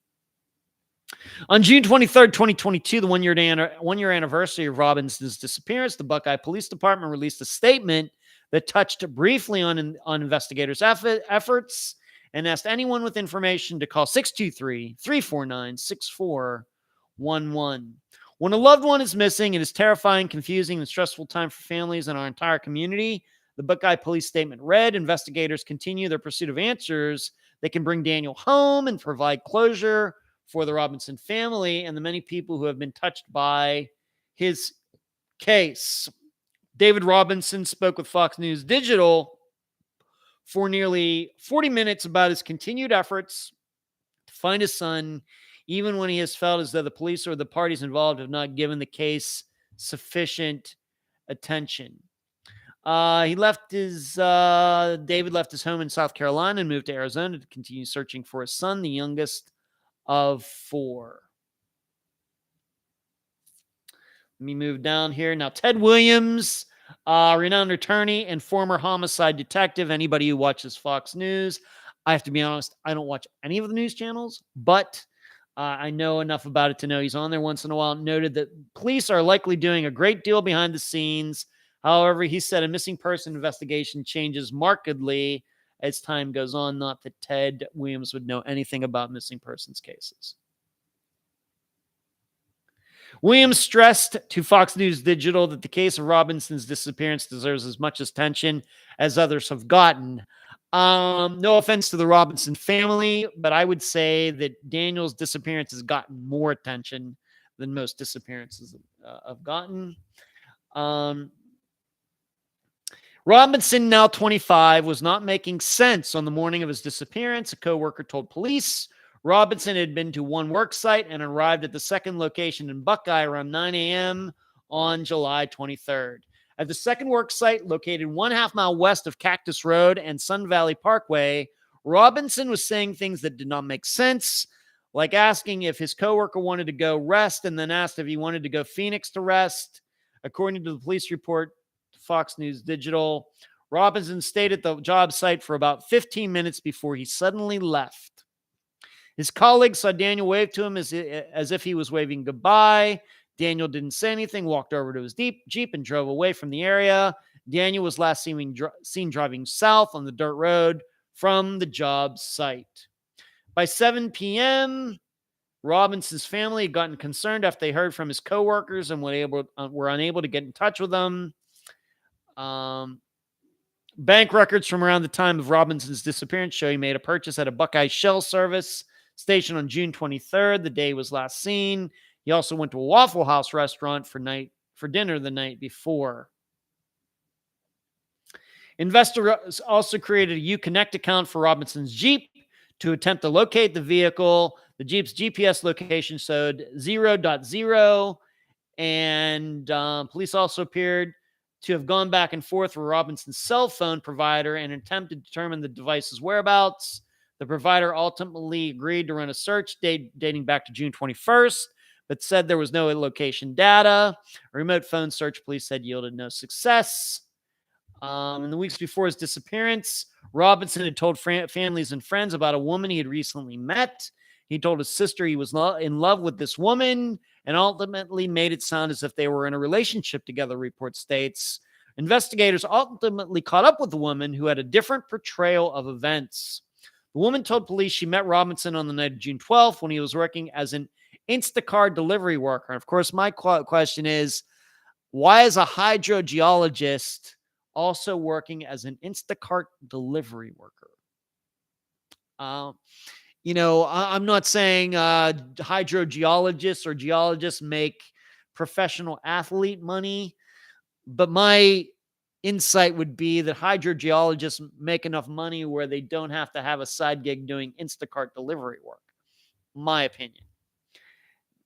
On June 23rd, 2022, the one-year anniversary of Robinson's disappearance, the Buckeye Police Department released a statement that touched briefly on investigators' efforts and asked anyone with information to call 623-349-6411. When a loved one is missing, it is terrifying, confusing, and stressful time for families and our entire community. The Buckeye Police statement read, investigators continue their pursuit of answers that can bring Daniel home and provide closure for the Robinson family and the many people who have been touched by his case. David Robinson spoke with Fox News Digital for nearly 40 minutes about his continued efforts to find his son, even when he has felt as though the police or the parties involved have not given the case sufficient attention. David left his home in South Carolina and moved to Arizona to continue searching for his son, the youngest of four. Let me move down here. Now, Ted Williams, renowned attorney and former homicide detective. Anybody who watches Fox News, I have to be honest, I don't watch any of the news channels, but I know enough about it to know he's on there once in a while. Noted that police are likely doing a great deal behind the scenes. However, he said a missing person investigation changes markedly as time goes on. Not that Ted Williams would know anything about missing persons cases. Williams stressed to Fox News Digital that the case of Robinson's disappearance deserves as much attention as others have gotten. No offense to the Robinson family, but I would say that Daniel's disappearance has gotten more attention than most disappearances have gotten. Robinson, now 25, was not making sense on the morning of his disappearance. A coworker told police Robinson had been to one work site and arrived at the second location in Buckeye around 9 a.m. on July 23rd. At the second work site, located 1/2 mile west of Cactus Road and Sun Valley Parkway, Robinson was saying things that did not make sense, like asking if his coworker wanted to go rest and then asked if he wanted to go Phoenix to rest. According to the police report to Fox News Digital, Robinson stayed at the job site for about 15 minutes before he suddenly left. His colleagues saw Daniel wave to him as if he was waving goodbye. Daniel didn't say anything, walked over to his Jeep and drove away from the area. Daniel was last seen driving south on the dirt road from the job site. By 7 p.m., Robinson's family had gotten concerned after they heard from his coworkers and were unable to get in touch with them. Bank records from around the time of Robinson's disappearance show he made a purchase at a Buckeye Shell service station on June 23rd, the day he was last seen. He also went to a Waffle House restaurant for dinner the night before. Investors also created a Uconnect account for Robinson's Jeep to attempt to locate the vehicle. The Jeep's GPS location showed 0.0, and police also appeared to have gone back and forth with Robinson's cell phone provider and attempted to determine the device's whereabouts. The provider ultimately agreed to run a search dating back to June 21st, but said there was no location data. A remote phone search, police said, yielded no success. In the weeks before his disappearance, Robinson had told families and friends about a woman he had recently met. He told his sister he was in love with this woman and ultimately made it sound as if they were in a relationship together, report states. Investigators ultimately caught up with the woman who had a different portrayal of events. The woman told police she met Robinson on the night of June 12th when he was working as an Instacart delivery worker. And of course, my question is, Why is a hydrogeologist also working as an Instacart delivery worker? Uh, I'm not saying hydrogeologists or geologists make professional athlete money, but my insight would be that hydrogeologists make enough money where they don't have to have a side gig doing Instacart delivery work. My opinion.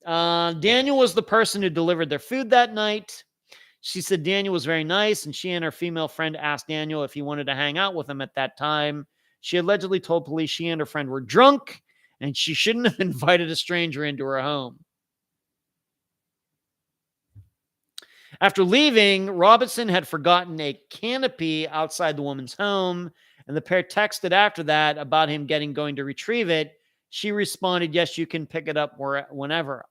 Daniel was the person who delivered their food that night. She said Daniel was very nice, and she and her female friend asked Daniel if he wanted to hang out with them at that time. She allegedly told police she and her friend were drunk, and she shouldn't have invited a stranger into her home. After leaving, Robinson had forgotten a canopy outside the woman's home, and the pair texted after that about him going to retrieve it. She responded, "Yes, you can pick it up whenever."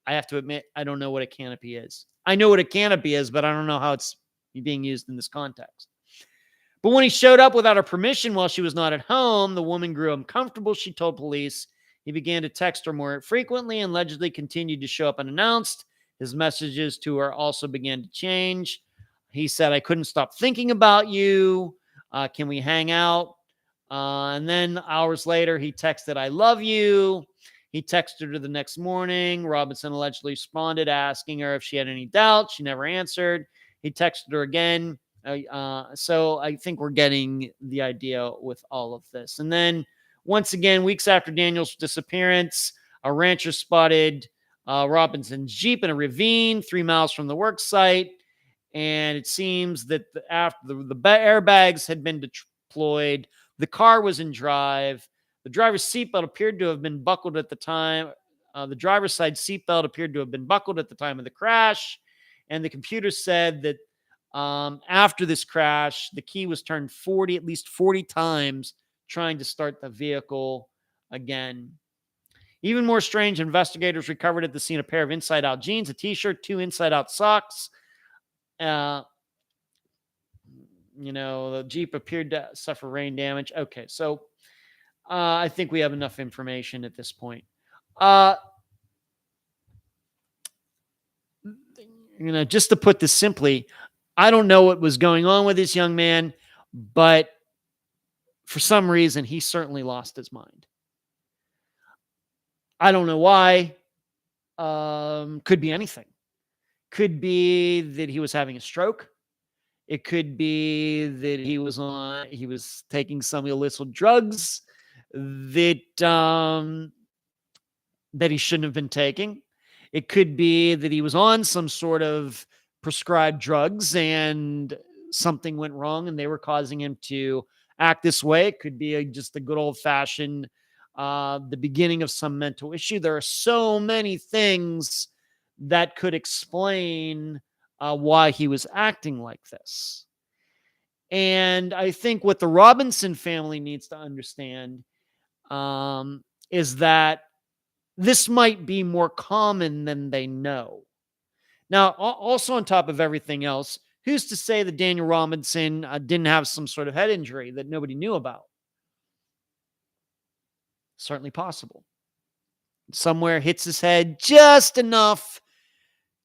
I have to admit, I don't know what a canopy is. I know what a canopy is, but I don't know how it's being used in this context. But when he showed up without her permission while she was not at home, the woman grew uncomfortable, she told police. He began to text her more frequently and allegedly continued to show up unannounced. His messages to her also began to change. He said, "I couldn't stop thinking about you. Can we hang out?" And then hours later, he texted, "I love you." He texted her the next morning. Robinson allegedly responded, asking her if she had any doubts. She never answered. He texted her again. So I think we're getting the idea with all of this. And then once again, weeks after Daniel's disappearance, a rancher spotted Robinson's Jeep in a ravine 3 miles from the work site. And it seems that after the airbags had been deployed, the car was in drive. The driver's seatbelt appeared to have been buckled at the time. The driver's side seatbelt appeared to have been buckled at the time of the crash. And the computer said that after this crash, the key was turned at least 40 times trying to start the vehicle again. Even more strange, investigators recovered at the scene a pair of inside-out jeans, a t-shirt, 2 inside-out socks. The Jeep appeared to suffer rain damage. Okay, so I think we have enough information at this point. Just to put this simply, I don't know what was going on with this young man, but for some reason, he certainly lost his mind. I don't know why. Could be anything. Could be that he was having a stroke. It could be that he was taking some illicit drugs that he shouldn't have been taking. It could be that he was on some sort of prescribed drugs and something went wrong and they were causing him to act this way. It could be just a good old fashioned, the beginning of some mental issue. There are so many things that could explain why he was acting like this. And I think what the Robinson family needs to understand is that this might be more common than they know. Now, also on top of everything else, who's to say that Daniel Robinson didn't have some sort of head injury that nobody knew about? Certainly possible. Somewhere hits his head just enough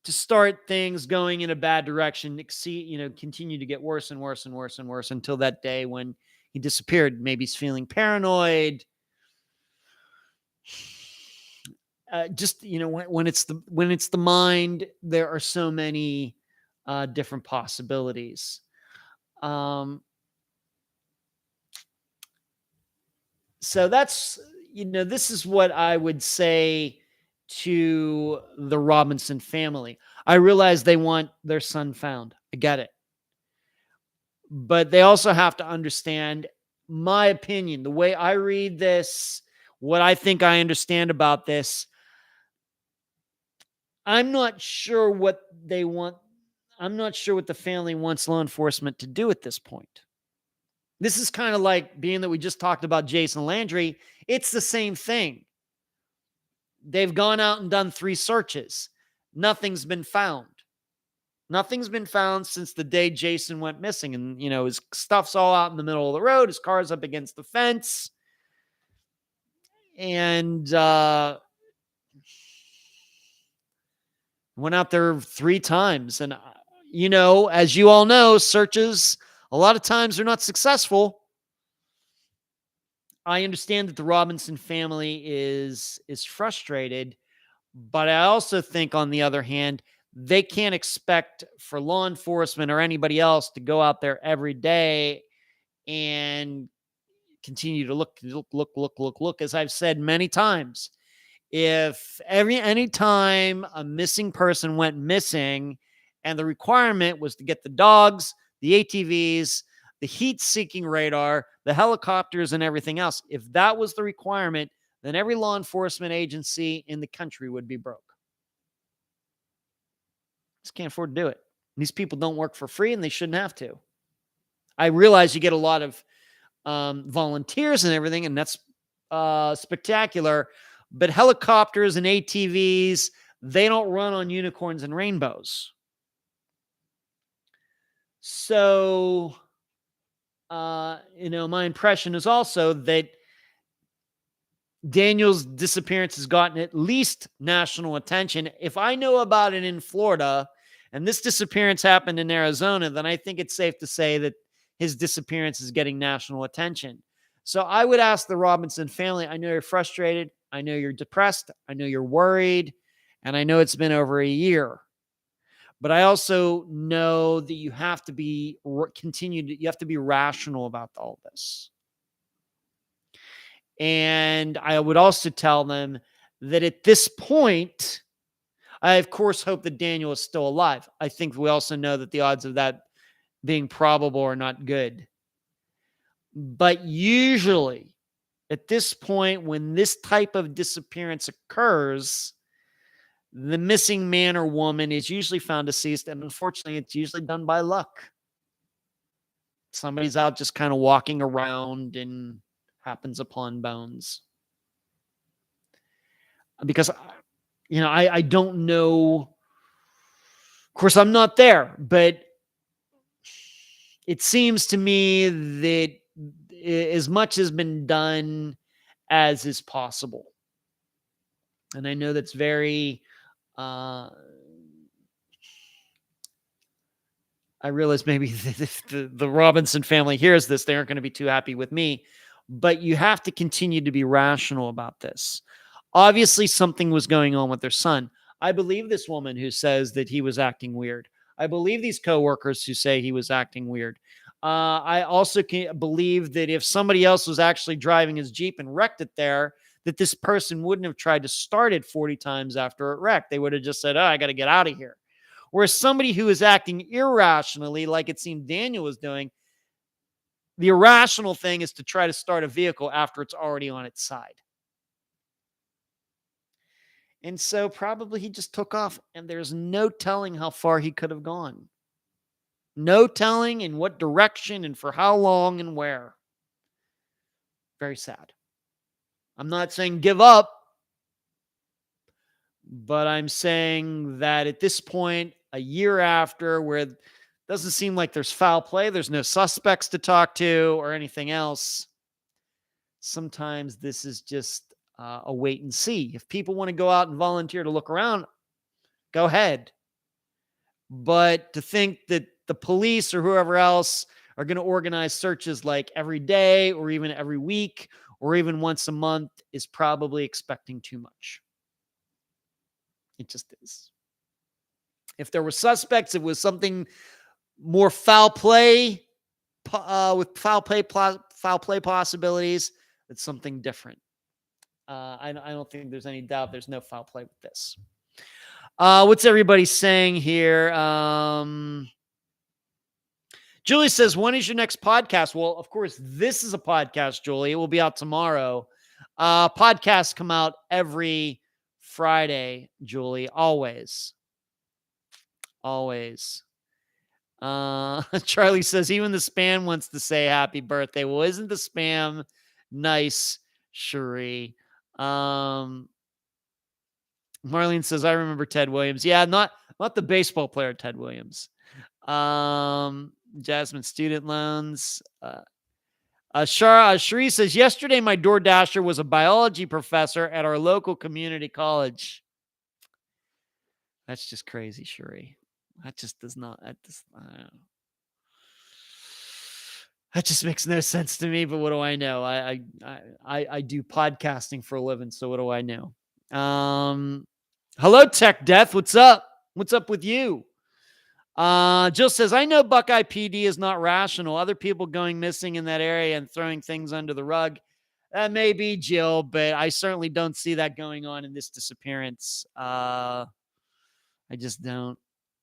to start things going in a bad direction, continue to get worse and worse and worse and worse until that day when he disappeared. Maybe he's feeling paranoid. When it's the mind, there are so many different possibilities. So that's, this is what I would say to the Robinson family. I realize they want their son found. I get it. But they also have to understand my opinion, the way I read this, what I think I understand about this. I'm not sure what they want. I'm not sure what the family wants law enforcement to do at this point. This is kind of like, being that we just talked about Jason Landry, it's the same thing. They've gone out and done 3 searches. Nothing's been found. Nothing's been found since the day Jason went missing. And, his stuff's all out in the middle of the road. His car's up against the fence. And went out there 3 times. And as you all know, searches a lot of times are not successful. I understand that the Robinson family is frustrated, but I also think, on the other hand, they can't expect for law enforcement or anybody else to go out there every day and continue to look. As I've said many times, if any time a missing person went missing and the requirement was to get the dogs, the ATVs, the heat-seeking radar, the helicopters, and everything else, if that was the requirement, then every law enforcement agency in the country would be broke. Just can't afford to do it. These people don't work for free, and they shouldn't have to. I realize you get a lot of volunteers and everything, and that's spectacular. But helicopters and ATVs, they don't run on unicorns and rainbows. So, my impression is also that Daniel's disappearance has gotten at least national attention. If I know about it in Florida and this disappearance happened in Arizona, then I think it's safe to say that his disappearance is getting national attention. So I would ask the Robinson family, I know you're frustrated. I know you're depressed. I know you're worried. And I know it's been over a year. But I also know that you have to be you have to be rational about all this. And I would also tell them that at this point, I, of course, hope that Daniel is still alive. I think we also know that the odds of that being probable are not good. But usually, at this point, when this type of disappearance occurs, the missing man or woman is usually found deceased, and unfortunately, it's usually done by luck. Somebody's out just kind of walking around and happens upon bones. Because, I don't know. Of course, I'm not there, but it seems to me that as much has been done as is possible. And I know that's very, I realize maybe if the Robinson family hears this, they aren't going to be too happy with me, but you have to continue to be rational about this. Obviously, something was going on with their son. I believe this woman who says that he was acting weird. I believe these coworkers who say he was acting weird. I also believe that if somebody else was actually driving his Jeep and wrecked it there, that this person wouldn't have tried to start it 40 times after it wrecked. They would have just said, I got to get out of here. Whereas somebody who is acting irrationally, like it seemed Daniel was doing, the irrational thing is to try to start a vehicle after it's already on its side. And so probably he just took off, and there's no telling how far he could have gone. No telling in what direction and for how long and where. Very sad. I'm not saying give up, but I'm saying that at this point, a year after, where it doesn't seem like there's foul play, there's no suspects to talk to or anything else, sometimes this is just a wait and see. If people want to go out and volunteer to look around, go ahead. But to think that the police or whoever else are going to organize searches like every day or even every week or even once a month is probably expecting too much. It just is. If there were suspects, it was something more foul play, with foul play possibilities. It's something different. I don't think there's any doubt there's no foul play with this. What's everybody saying here? Julie says, when is your next podcast? Well, of course, this is a podcast, Julie. It will be out tomorrow. Podcasts come out every Friday, Julie. Always. Always. Charlie says, even the spam wants to say happy birthday. Well, isn't the spam nice, Cherie? Marlene says, I remember Ted Williams. Yeah, not the baseball player Ted Williams. Jasmine, student loans. Cherie says, yesterday my DoorDasher was a biology professor at our local community college. That's just crazy, Cherie. That just does not. That just makes no sense to me. But what do I know? I do podcasting for a living, so what do I know? Hello, Tech Death. What's up? What's up with you? Jill says, I know Buckeye PD is not rational. Other people going missing in that area and throwing things under the rug. That may be, Jill, but I certainly don't see that going on in this disappearance. I just don't.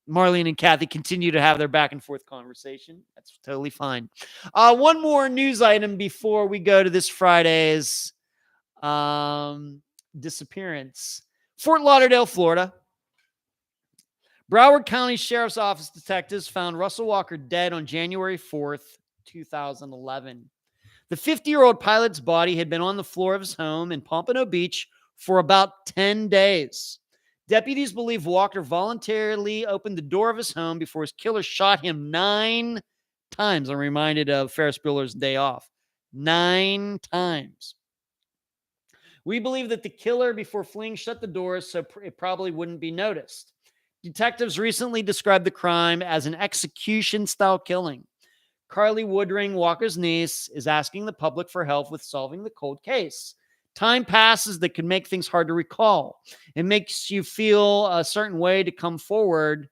Marlene and Kathy continue to have their back and forth conversation. That's totally fine. One more news item before we go to this Friday's disappearance. Fort Lauderdale, Florida. Broward County Sheriff's Office detectives found Russell Walker dead on January 4th, 2011. The 50-year-old pilot's body had been on the floor of his home in Pompano Beach for about 10 days. Deputies believe Walker voluntarily opened the door of his home before his killer shot him 9 times. I'm reminded of Ferris Bueller's Day Off. 9 times. We believe that the killer, before fleeing, shut the doors so it probably wouldn't be noticed. Detectives recently described the crime as an execution-style killing. Carly Woodring, Walker's niece, is asking the public for help with solving the cold case. Time passes that can make things hard to recall. It makes you feel a certain way to come forward,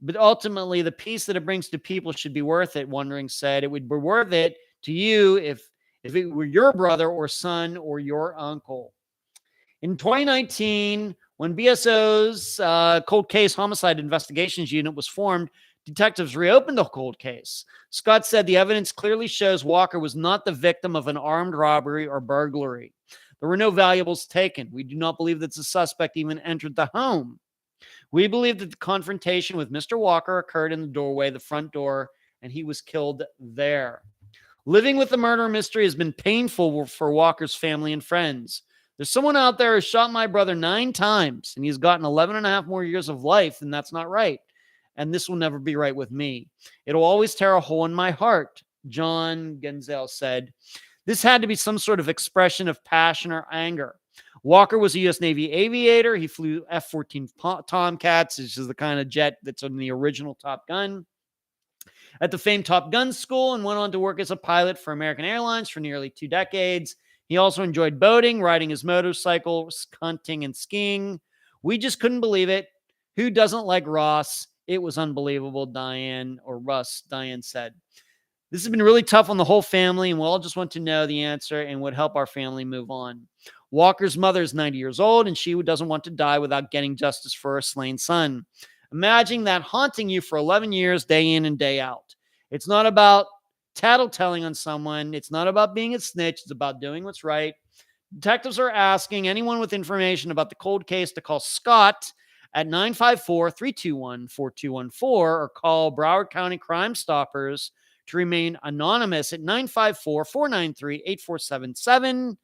but ultimately the peace that it brings to people should be worth it, Woodring said. It would be worth it to you if it were your brother or son or your uncle. In 2019, when BSO's cold case homicide investigations unit was formed, detectives reopened the cold case. Scott said the evidence clearly shows Walker was not the victim of an armed robbery or burglary. There were no valuables taken. We do not believe that the suspect even entered the home. We believe that the confrontation with Mr. Walker occurred in the doorway, the front door, and he was killed there. Living with the murder mystery has been painful for Walker's family and friends. There's someone out there who shot my brother 9 times, and he's gotten 11 and a half more years of life, and that's not right. And this will never be right with me. It'll always tear a hole in my heart, John Genzel said. This had to be some sort of expression of passion or anger. Walker was a U.S. Navy aviator. He flew F-14 Tomcats, which is the kind of jet that's on the original Top Gun, at the famed Top Gun school, and went on to work as a pilot for American Airlines for nearly 2 decades. He also enjoyed boating, riding his motorcycle, hunting, and skiing. We just couldn't believe it. Who doesn't like Ross? It was unbelievable, Diane said. This has been really tough on the whole family, and we all just want to know the answer and would help our family move on. Walker's mother is 90 years old, and she doesn't want to die without getting justice for her slain son. Imagine that haunting you for 11 years, day in and day out. It's not about tattletelling on someone. It's not about being a snitch. It's about doing what's right. Detectives are asking anyone with information about the cold case to call Scott at 954-321-4214 or call Broward County Crime Stoppers to remain anonymous at 954-493-8477.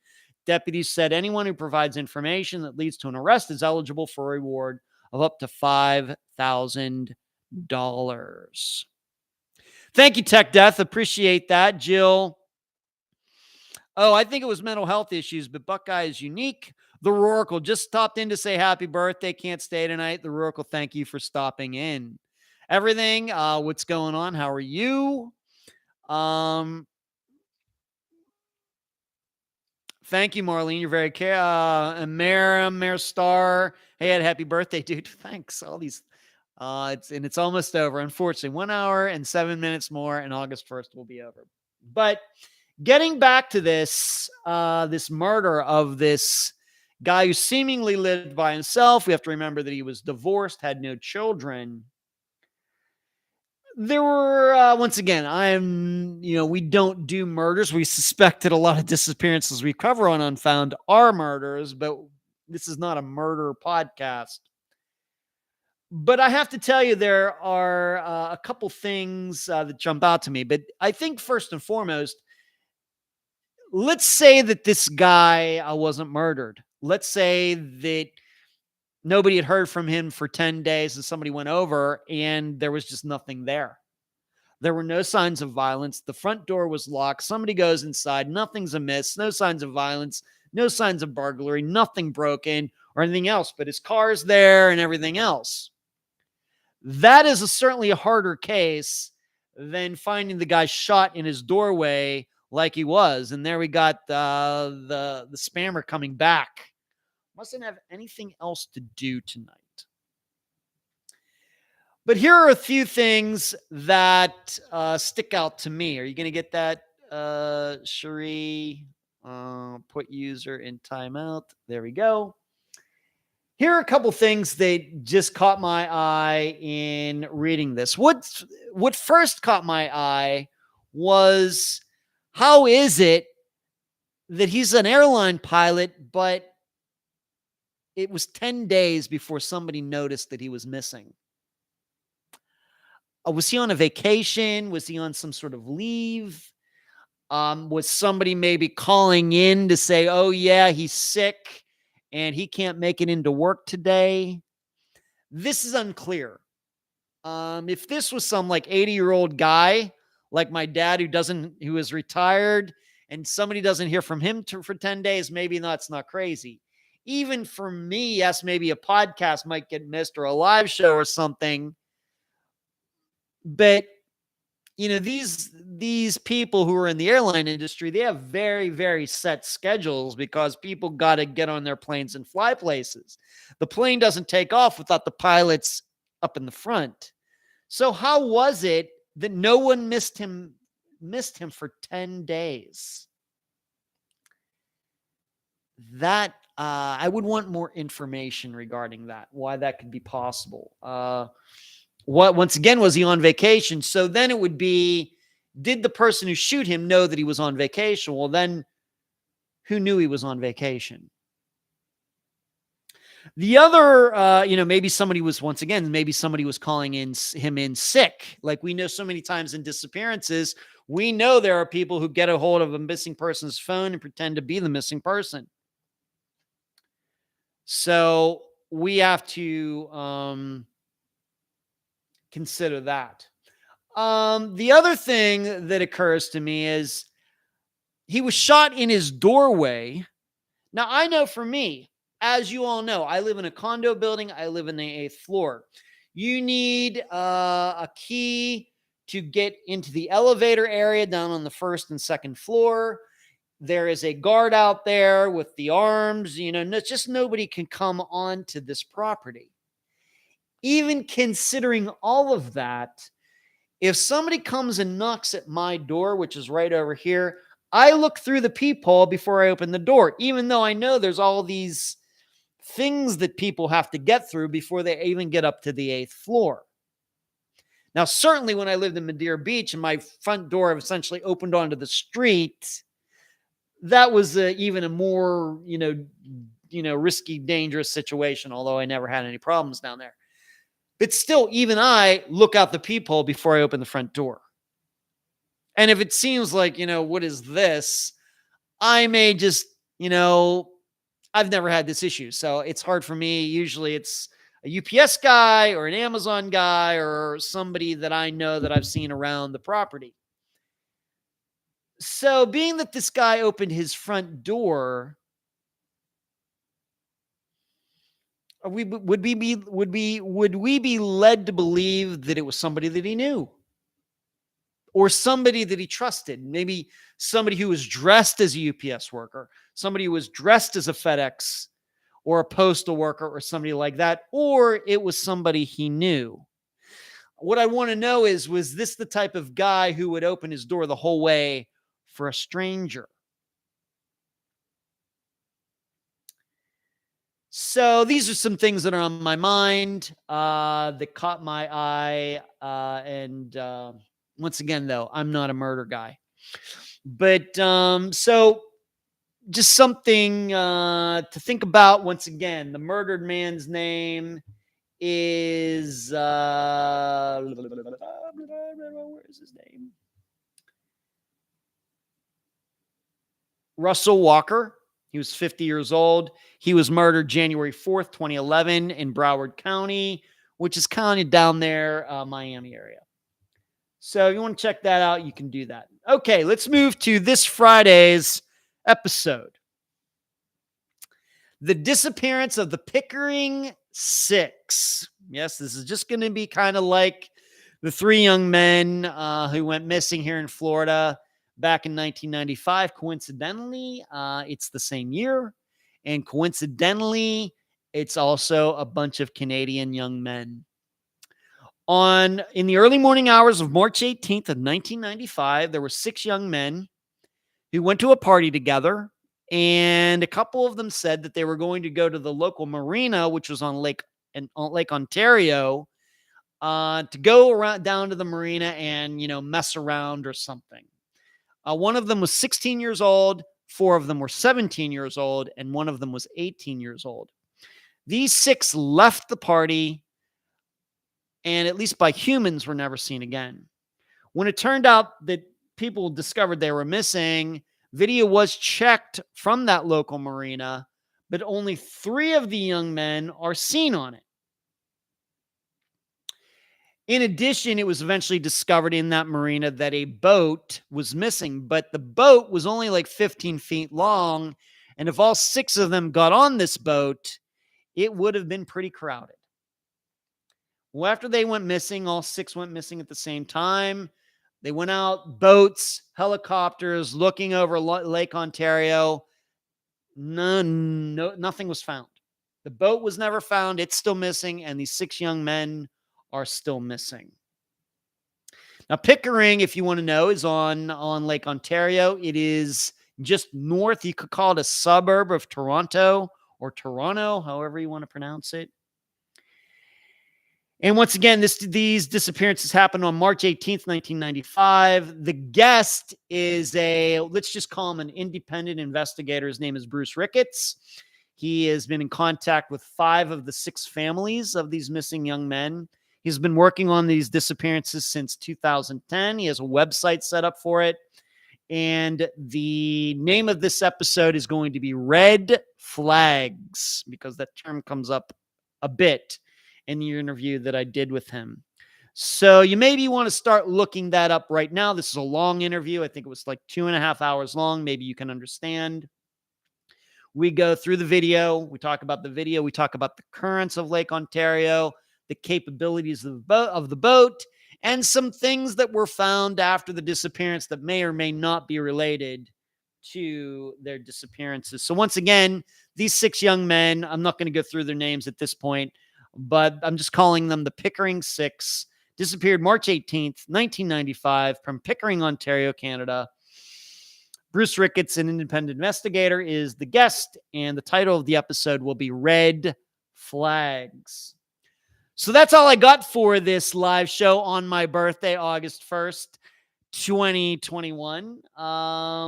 Deputies said anyone who provides information that leads to an arrest is eligible for a reward of up to $5,000. Thank you, Tech Death. Appreciate that. Jill. Oh, I think it was mental health issues, but Buckeye is unique. The Roracle just stopped in to say happy birthday. Can't stay tonight. The Roracle, thank you for stopping in. Everything, what's going on? How are you? Thank you, Marlene. You're very care. Mayor Star. Hey, happy birthday, dude. Thanks. All these. It's almost over. Unfortunately, 1 hour and 7 minutes more, and August 1st will be over. But getting back to this murder of this guy who seemingly lived by himself. We have to remember that he was divorced, had no children. There were, once again, we don't do murders. We suspect that a lot of disappearances we cover on Unfound are murders, but this is not a murder podcast. But I have to tell you, there are a couple things that jump out to me. But I think first and foremost, let's say that this guy wasn't murdered. Let's say that nobody had heard from him for 10 days and somebody went over and there was just nothing there. There were no signs of violence. The front door was locked. Somebody goes inside. Nothing's amiss. No signs of violence. No signs of burglary. Nothing broken or anything else. But his car's there and everything else. That is certainly a harder case than finding the guy shot in his doorway like he was. And there we got the spammer coming back. Mustn't have anything else to do tonight. But here are a few things that stick out to me. Are you going to get that, Cherie? Put user in timeout. There we go. Here are a couple things that just caught my eye in reading this. What first caught my eye was, how is it that he's an airline pilot, but it was 10 days before somebody noticed that he was missing? Was he on a vacation? Was he on some sort of leave? Was somebody maybe calling in to say, oh, yeah, he's sick and he can't make it into work today? This is unclear. If this was some like 80-year-old guy, like my dad who is retired, and somebody doesn't hear from him for 10 days, maybe that's not crazy. Even for me, yes, maybe a podcast might get missed or a live show or something. But, you know, these people who are in the airline industry, they have very, very set schedules because people got to get on their planes and fly places. The plane doesn't take off without the pilots up in the front. So how was it that no one missed him for 10 days? That I would want more information regarding that, why that could be possible. Once again, was he on vacation? So then it would be, did the person who shoot him know that he was on vacation? Well, then who knew he was on vacation? The other, maybe somebody was calling him in sick. Like we know so many times in disappearances, we know there are people who get a hold of a missing person's phone and pretend to be the missing person. So we have to consider that. The other thing that occurs to me is he was shot in his doorway. Now, I know for me, as you all know, I live in a condo building. I live in the 8th floor. You need a key to get into the elevator area down on the 1st and 2nd floor. There is a guard out there with the arms. Just nobody can come onto this property. Even considering all of that, if somebody comes and knocks at my door, which is right over here, I look through the peephole before I open the door, even though I know there's all these things that people have to get through before they even get up to the 8th floor. Now, certainly when I lived in Madeira Beach and my front door essentially opened onto the street, that was even a more, risky, dangerous situation, although I never had any problems down there. But still, even I look out the peephole before I open the front door. And if it seems like, what is this? I may just, I've never had this issue. So it's hard for me. Usually it's a UPS guy or an Amazon guy or somebody that I know that I've seen around the property. So being that this guy opened his front door, would we be led to believe that it was somebody that he knew or somebody that he trusted? Maybe somebody who was dressed as a UPS worker, somebody who was dressed as a FedEx or a postal worker or somebody like that, or it was somebody he knew. What I want to know is, was this the type of guy who would open his door the whole way for a stranger? So these are some things that are on my mind that caught my eye. And once again, though, I'm not a murder guy. But so just something to think about. Once again, the murdered man's name is... where is his name? Russell Walker. He was 50 years old. He was murdered January 4th, 2011 in Broward County, which is kind of down there, Miami area. So if you want to check that out, you can do that. Okay, let's move to this Friday's episode. The disappearance of the Pickering Six. Yes, this is just going to be kind of like the three young men who went missing here in Florida back in 1995. Coincidentally, it's the same year. And coincidentally, it's also a bunch of Canadian young men. In the early morning hours of March 18th of 1995, there were 6 young men who went to a party together, and a couple of them said that they were going to go to the local marina, which was on Lake Ontario, to go around down to the marina and mess around or something. One of them was 16 years old, 4 of them were 17 years old, and one of them was 18 years old. These 6 left the party, and at least by humans, were never seen again. When it turned out that people discovered they were missing, video was checked from that local marina, but only 3 of the young men are seen on it. In addition, it was eventually discovered in that marina that a boat was missing, but the boat was only like 15 feet long, and if all 6 of them got on this boat, it would have been pretty crowded. Well, after they went missing, all 6 went missing at the same time. They went out, boats, helicopters, looking over Lake Ontario. Nothing was found. The boat was never found. It's still missing, and these 6 young men are still missing. Now, Pickering, if you want to know, is on Lake Ontario. It is just north. You could call it a suburb of Toronto, or Toronto, however you want to pronounce it. And once again, these disappearances happened on March 18th, 1995. The guest is let's just call him an independent investigator. His name is Bruce Ricketts. He has been in contact with 5 of the 6 families of these missing young men. He's been working on these disappearances since 2010. He has a website set up for it. And the name of this episode is going to be Red Flags, because that term comes up a bit in the interview that I did with him. So you maybe want to start looking that up right now. This is a long interview. I think it was like 2.5 hours long. Maybe you can understand. We go through the video. We talk about the video. We talk about the currents of Lake Ontario, the capabilities of the boat, and some things that were found after the disappearance that may or may not be related to their disappearances. So once again, these 6 young men, I'm not going to go through their names at this point, but I'm just calling them the Pickering 6, disappeared March 18th, 1995 from Pickering, Ontario, Canada. Bruce Ricketts, an independent investigator, is the guest, and the title of the episode will be Red Flags. So that's all I got for this live show on my birthday, August 1st, 2021.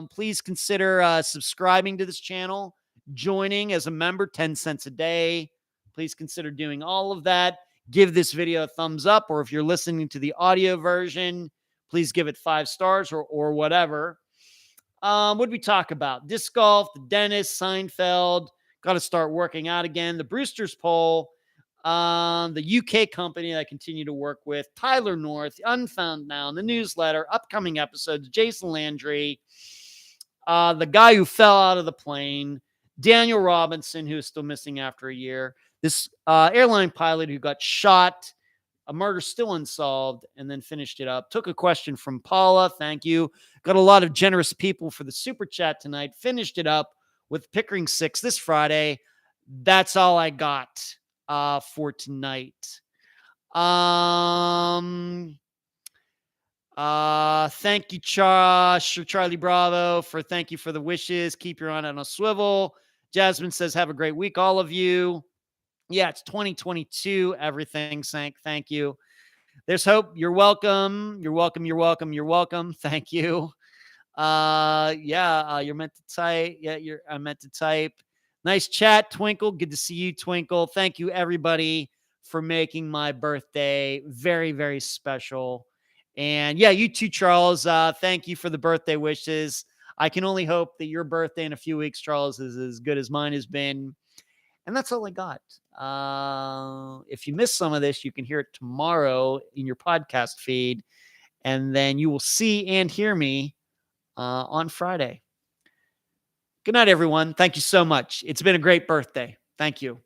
Please consider subscribing to this channel, joining as a member, 10 cents a day. Please consider doing all of that. Give this video a thumbs up, or if you're listening to the audio version, please give it 5 stars or whatever. What did we talk about? Disc golf, the dentist, Seinfeld, got to start working out again. The Brewster's poll, the UK company that I continue to work with, Tyler North, Unfound Now, the newsletter, upcoming episodes, Jason Landry, the guy who fell out of the plane, Daniel Robinson, who is still missing after a year, this airline pilot who got shot, a murder still unsolved, and then finished it up. Took a question from Paula. Thank you. Got a lot of generous people for the super chat tonight. Finished it up with Pickering 6 this Friday. That's all I got for tonight. Thank you, Charlie Bravo, thank you for the wishes. Keep your eye on a swivel. Jasmine says, have a great week, all of you. Yeah, it's 2022. Everything sank. Thank you. There's hope. You're welcome. You're welcome. You're welcome. You're welcome. Thank you. You're meant to type. Yeah, I'm meant to type. Nice chat, Twinkle. Good to see you, Twinkle. Thank you, everybody, for making my birthday very, very special. And yeah, you too, Charles. Thank you for the birthday wishes. I can only hope that your birthday in a few weeks, Charles, is as good as mine has been. And that's all I got. If you missed some of this, you can hear it tomorrow in your podcast feed. And then you will see and hear me on Friday. Good night, everyone. Thank you so much. It's been a great birthday. Thank you.